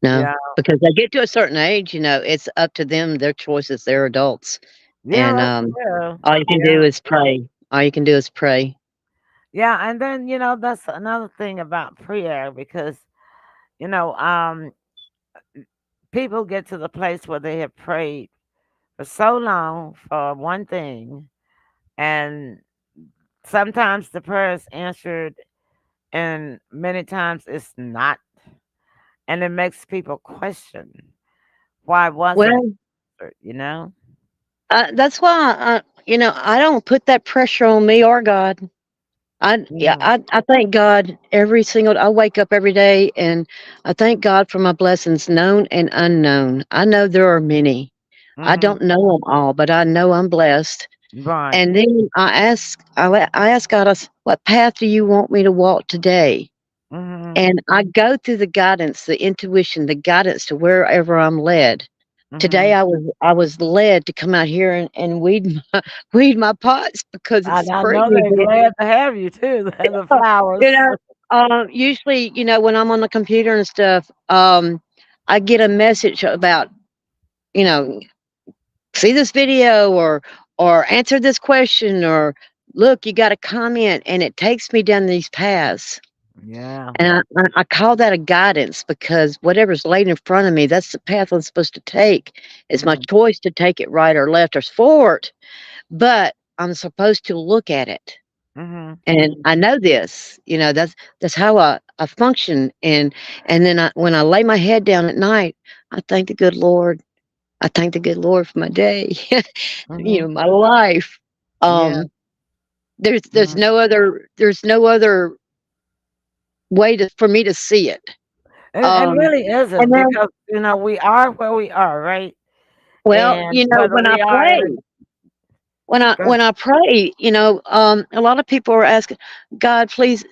no, Yeah, because they get to a certain age, it's up to them, their choices, they're adults, yeah, and that's true. all you can Yeah, do is pray. All you can do is pray. yeah, and then that's another thing about prayer because you know um people get to the place where they have prayed for so long for one thing, and sometimes the prayer is answered, and many times it's not, and it makes people question why wasn't it Well, answered, you know? that's why I don't put that pressure on me or God. Yeah, Mhm. I thank God I wake up every day and I thank God for my blessings, known and unknown. I know there are many. I Mhm. don't know them all, but I know I'm blessed. Right. And then I ask God, what path do you want me to walk today? Mhm. And I go through the guidance, the intuition, the guidance to wherever I'm led. Today Mhm. I was led to come out here and weed my, weed my pots because it's And I spring know they're again. glad to have you too, the flowers. You know, usually, when I'm on the computer and stuff, I get a message about, you know, see this video or answer this question or look, you got a comment, and it takes me down these paths. Yeah. And I call that a guidance because whatever's laid in front of me, that's the path I'm supposed to take. It's my Mhm. choice to take it right or left or forward, but I'm supposed to look at it. Mhm. And I know this, that's how I function. And then when I lay my head down at night, I thank the good Lord. I thank the good Lord for my day, Mhm. my life. Yeah. Um, there's Mhm. no other way for me to see it. It Um, really and isn't then, because we are where we are, right? well, And whether when I we are in pray, a when I go when I pray, a lot of people are asking, God, please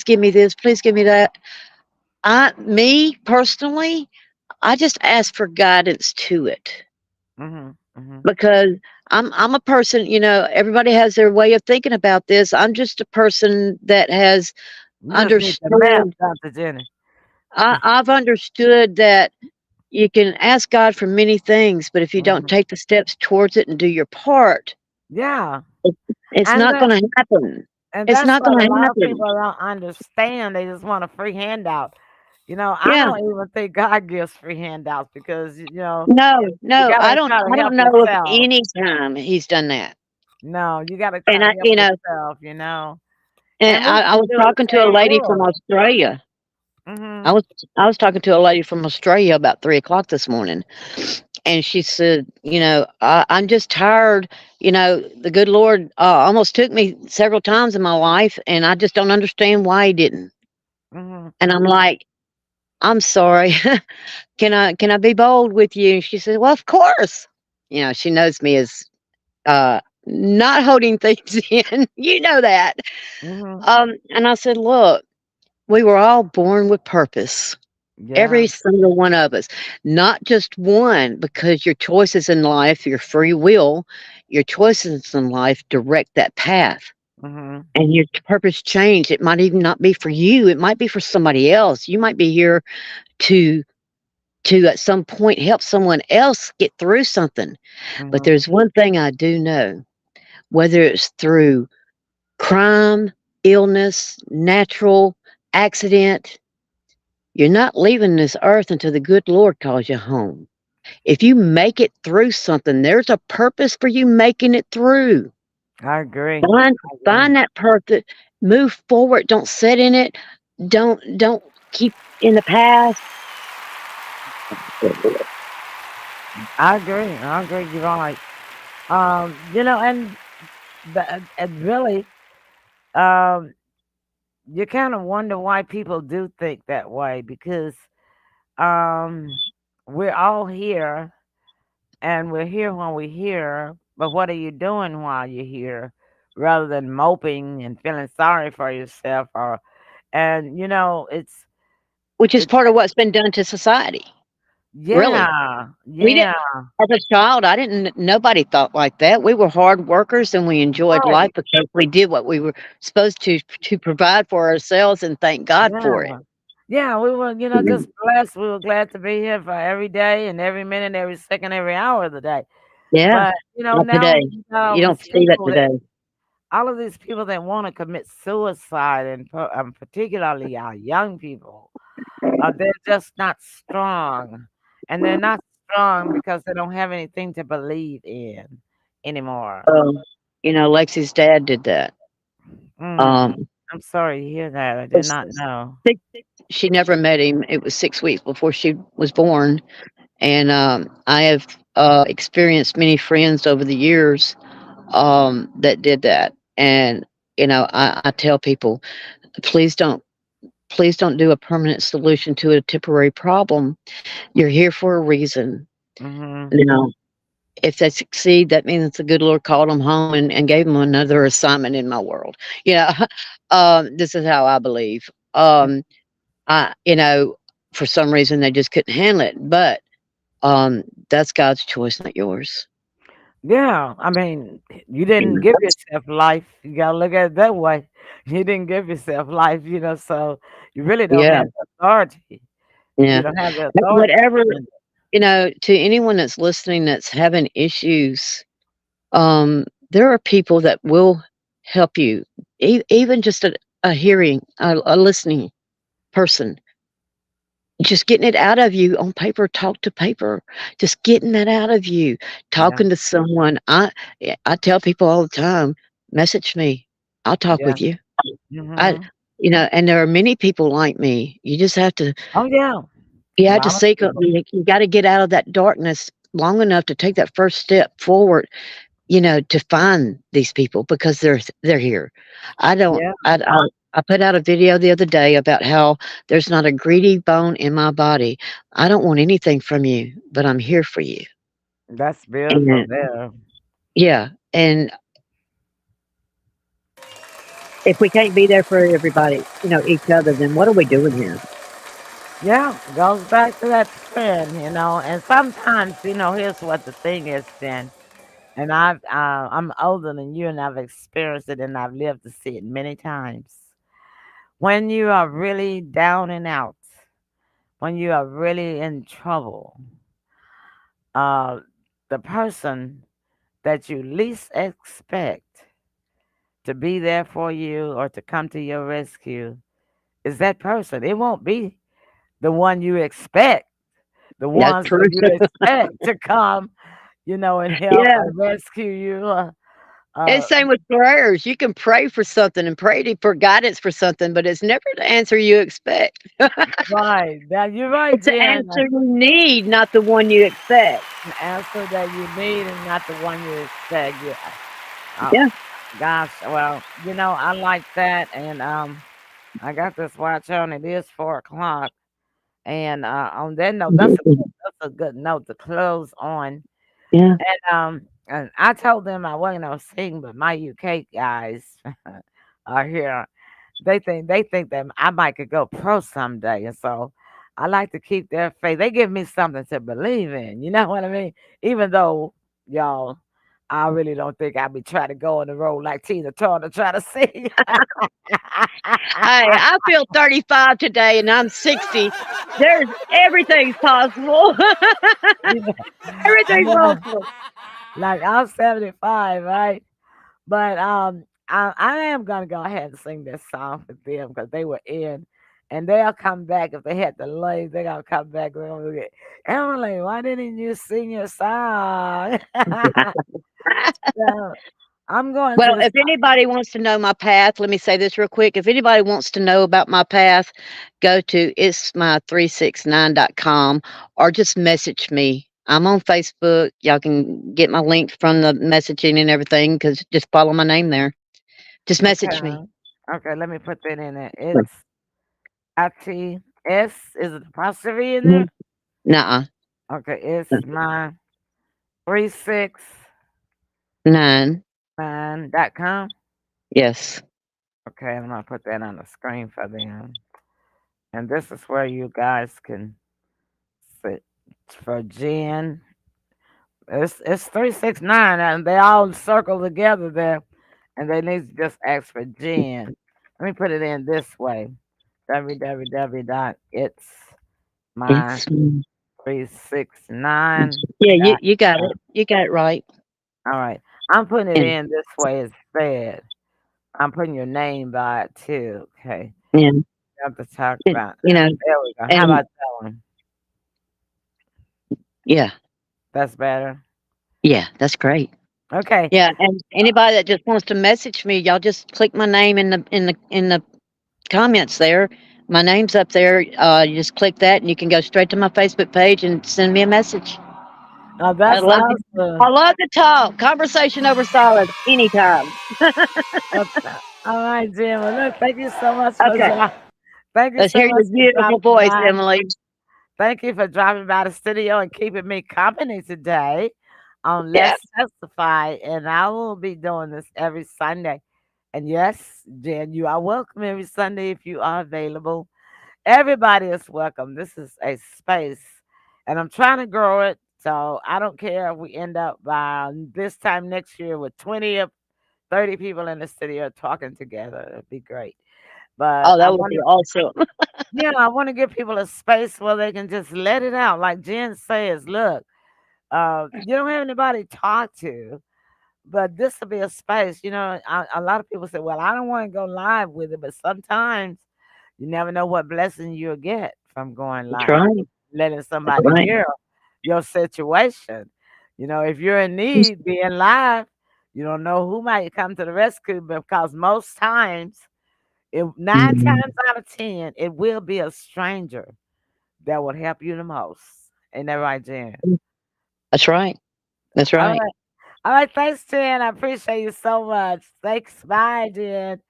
give me this, please give me that. Me personally, I just ask for guidance to it Mhm. Mhm. because I'm a person, everybody has their way of thinking about this. I'm just a person that has You just need the map, understood. Dr. Jenny. I've understood that you can ask God for many things, but if you don't Mhm. take the steps towards it and do your part, Yeah. it, it's And not that going to happen. and It's that's not what going a to lot of happen. people don't understand. They just want a free handout. I Yeah. don't even think God gives free handouts because No, you no, gotta try to I help don't know of yourself. any time he's done that. No, you gotta try And to I, help yourself. and And we I can was do the talking to a same lady from Lord. Australia. I Mhm. was I was talking to a lady from Australia about 3 o'clock this morning, and she said, I'm just tired. The good Lord almost took me several times in my life, and I just don't understand why He didn't. Mhm. And I'm like, I'm sorry. Can I be bold with you? And she said, well, of course. She knows me as not holding things in. You know that. Mhm. And I said, look, we were all born with purpose. Yeah. Every single one of us, not just one, because your choices in life, your free will, your choices in life direct that path. Mhm. And your purpose change. It might even not be for you. It might be for somebody else. You might be here to at some point help someone else get through something. But Mhm. there's one thing I do know, whether it's through crime, illness, natural accident, you're not leaving this earth until the good Lord calls you home. If you make it through something, there's a purpose for you making it through. I agree. Find I agree. find that purpose. Move forward. Don't sit in it. Don't keep in the past. I agree. I agree. You're right. And really, um, you kind of wonder why people do think that way because um, we're all here and we're here when we're here. But what are you doing while you're here? Rather than moping and feeling sorry for yourself, it's Which is it's part of what's been done to society. really. Yeah, We yeah, didn't as a child, I didn't nobody thought like that. We were hard workers and we enjoyed life right. because we did what we were supposed to provide for ourselves and thank God for it. Yeah. Yeah, we were, just blessed. We were glad to be here for every day and every minute, every second, every hour of the day. Yeah, But, not now today. You don't these see that people that today. all of these people that want to commit suicide, and particularly our young people, they're just not strong. And they're not strong because they don't have anything to believe in anymore. Um, Lexi's dad did that. Mm, Um, I'm sorry to hear that. I did it's not know. six she never met him. It was 6 weeks before she was born, and, I have, experienced many friends over the years, that did that, and, I tell people, "Please don't do a permanent solution to a temporary problem. You're here for a reason." Hmm. You know, if they succeed, that means the good Lord called them home and gave them another assignment in my world. Yeah, this is how I believe. I for some reason, they just couldn't handle it, but, that's God's choice, not yours. Yeah, I mean, you didn't give yourself life. You gotta look at it that way. You didn't give yourself life, so you really don't Yeah, have the authority. You yeah. don't have the But authority. whatever, to anyone that's listening that's having issues, there are people that will help you, even just a hearing, a listening person. Just getting it out of you on paper, talk to paper. Just getting that out of you, Yeah, talking to someone. I tell people all the time, "Message me. I'll talk yeah. with you." I Hmm. and there are many people like me. Oh yeah, You a have to lot of seek people. you gotta get out of that darkness long enough to take that first step forward, to find these people because they're here. I don't Yeah, I put out a video the other day about how there's not a greedy bone in my body. I don't want anything from you, but I'm here for you. that's beautiful And there. yeah, and if we can't be there for everybody, each other, then what are we doing here? Yeah, goes back to that friend, and sometimes, here's what the thing is, then. And I'm older than you, and I've experienced it, and I've lived to see it many times. When you are really down and out, when you are really in trouble, uh, the person that you least expect to be there for you or to come to your rescue is that person. It won't be the one you expect, the That's ones true. that you expect to come, and help Yeah. and rescue you. And Uh, same with prayers. You can pray for something and pray for guidance for something, but it's never the answer you expect. right. Now, you're right, It's the Jen. answer you need, not the one you expect. An answer that you need and not the one you expect. Yeah. Oh, Yeah. gosh. Well, I like that. And I got this watch on. It is 4 o'clock. And on that note, that's a good note to close on. Yeah. And I told them I wasn't gonna sing, but my UK guys are here. They think that I might could go pro someday, and so I like to keep their faith. They give me something to believe in. You know what I mean? Even though y'all, I really don't think I'll be trying to go on the road like Tina Turner try to sing. Hey, I feel 35 today and I'm 60. Everything's possible. you know, Everything's yeah, possible. like I'm 75, right? But I am gonna go ahead and sing this song for them because they were in, and they'll come back if they had to leave. They're gonna come back. They're gonna get Emily. Why didn't you sing your song? So I'm going to Well, the if anybody wants to know my path, let me say this real quick. If anybody wants to know about my path, go to itsmy369.com or just message me. I'm on Facebook. Y'all can get my link from the messaging and everything because just follow my name there. Just message me. okay. Okay, let me put that in there. It's ITS. Is it apostrophe in Mhm. there? Nuh-uh. Okay, it's my 9. 369.com. Yes. Okay, I'm gonna put that on the screen for them. And this is where you guys can sit. for Jen. It's 369, and they all circle together there, and they need to just ask for Jen. Let me put it in this way: www dot it's my It's 369 yeah. You dot you got com. it. You got it right. All right, I'm putting it Yeah. in this way instead. I'm putting your name by it too. Okay, Yeah. we have to talk It, about. you know, There we go. How and about that one? yeah, That's better. yeah. That's great. Okay. Yeah, and anybody that just wants to message me, y'all just click my name in the comments there. My name's up there. You just click that, and you can go straight to my Facebook page and send me a message. I That's love to, I awesome. love to talk. Conversation over solid anytime. All right, Jim. Well, look, thank you so much for Okay, thank you let's so hear much your for beautiful dropping voice, by. Emily. Thank you for dropping by the studio and keeping me company today on Yeah. Let's Testify. And I will be doing this every Sunday. And yes, Jen, you are welcome every Sunday if you are available. Everybody is welcome. This is a space, and I'm trying to grow it. So I don't care if we end up by this time next year with 20 or 30 people in the studio talking together. It'd be great. But Oh, I that would want be to, awesome. yeah, I want to give people a space where they can just let it out. Like Jen says, look, you don't have anybody to talk to, but this will be a space. A lot of people say, well, I don't want to go live with it, but sometimes you never know what blessing you'll get from going That's live, right. letting That's somebody right. hear your situation. If you're in need, being live, you don't know who might come to the rescue because most times, if nine Mhm. times out of 10, it will be a stranger that will help you the most. Ain't that right, Jen? That's right. That's All right. right. All right. Thanks, Jen. I appreciate you so much. Thanks. Bye, Jen.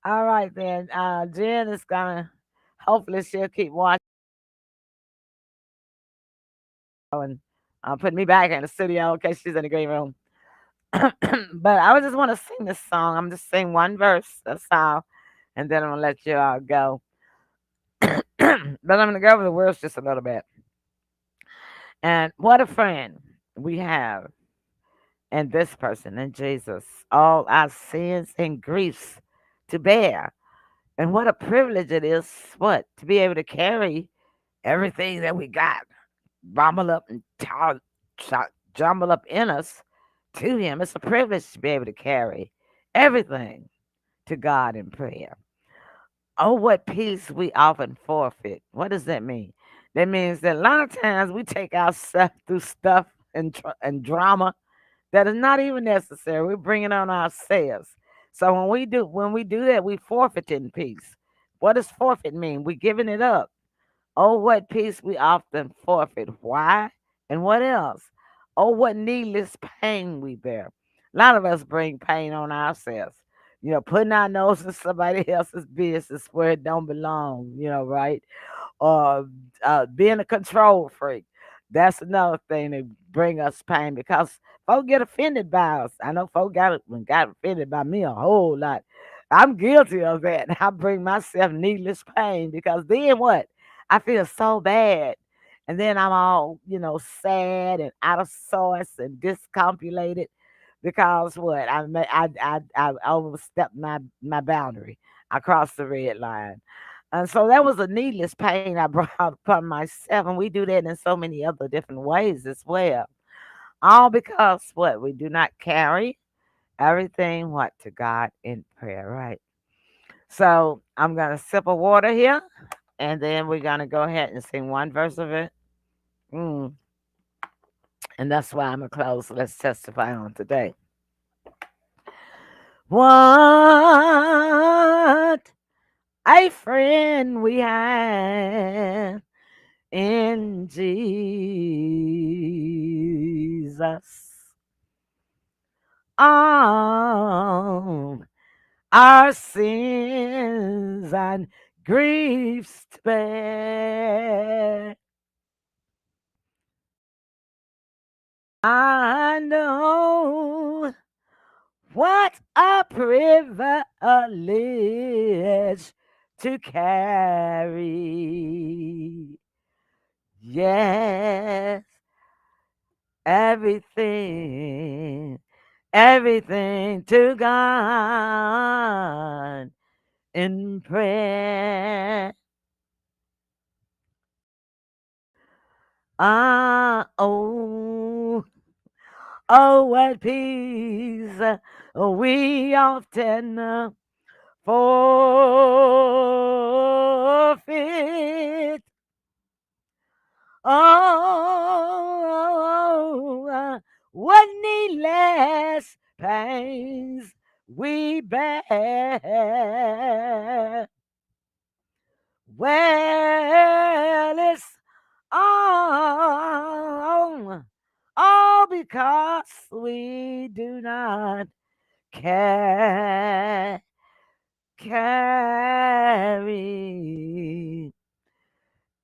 All right, then. Jen is going to, hopefully, she'll keep watching and put me back in the studio in case she's in the green room. But I just want to sing this song. I'm just sing one verse. That's all. And then I'm going to let you all go. But I'm going to go over the words just a little bit. And what a friend we have in this person, in Jesus. All our sins and griefs to bear. And what a privilege it is, what? To be able to carry everything that we got, bumble up and jumble up in us to Him. It's a privilege to be able to carry everything to God in prayer. Oh, what peace we often forfeit. What does that mean? That means that a lot of times we take ourselves through stuff and drama that is not even necessary. We bring it on ourselves. So when we do that, we forfeiting peace. What does forfeit mean? We giving it up. Oh, what peace we often forfeit. Why? And what else? Oh, what needless pain we bear. A lot of us bring pain on ourselves. Putting our nose in somebody else's business where it don't belong, right? Or being a control freak. That's another thing that bring us pain because folk get offended by us. I know folk got offended by me a whole lot. I'm guilty of that. I bring myself needless pain because then what? I feel so bad. And then I'm all, sad and out of sorts and discombobulated because what? I overstepped my boundary. I crossed the red line. And so that was a needless pain I brought upon myself. And we do that in so many other different ways as well. All because what? We do not carry everything what to God in prayer, right? So I'm gonna sip of water here, and then we're gonna go ahead and sing one verse of it. Mm, and that's why I'm gonna close. Let's testify on today. What a friend we have in Jesus. All our sins and griefs to bear. I know what a privilege to carry Yes, everything, everything to God in prayer. Oh, oh, what peace we often forfeit. Oh, what needless pains we bear. Well, it's all because we do not carry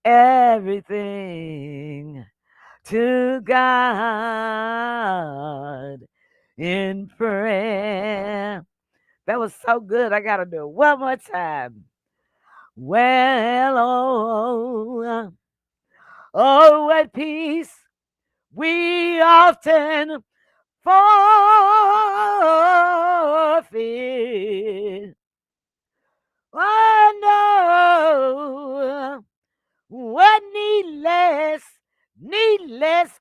everything to God in prayer. That was so good. I got to do it one more time. Well, oh, what peace we often forfeit. Oh, no, what needless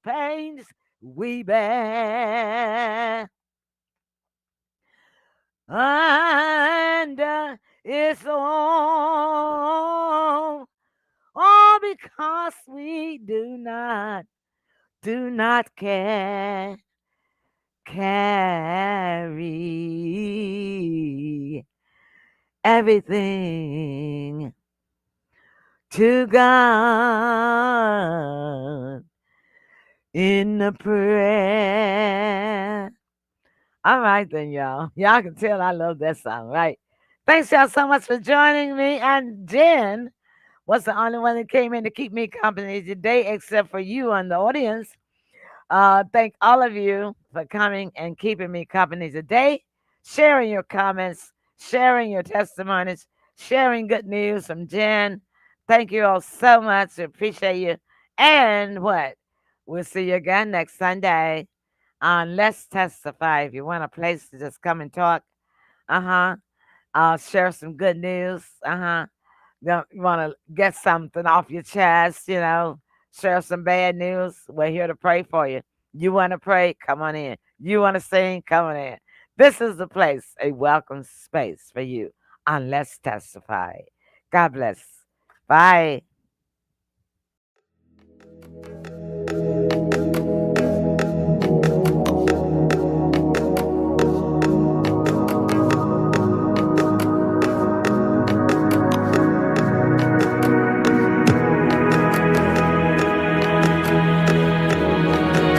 pains we bear. And it's all because we do not carry everything to God in the prayer. All right then, y'all. Y'all can tell I love that song, right? Thanks y'all so much for joining me. And Jen was the only one that came in to keep me company today, except for you on the audience. Thank all of you for coming and keeping me company today, sharing your comments, sharing your testimonies, sharing good news from Jen. Thank you all so much. Appreciate you. And what? We'll see you again next Sunday on Let's Testify. If you want a place to just come and talk, uh-huh. I'll share some good news. Uh-huh. You want to get something off your chest, share some bad news. We're here to pray for you. You want to pray? Come on in. You want to sing? Come on in. This is the place, a welcome space for you on Let's Testify. God bless. Bye.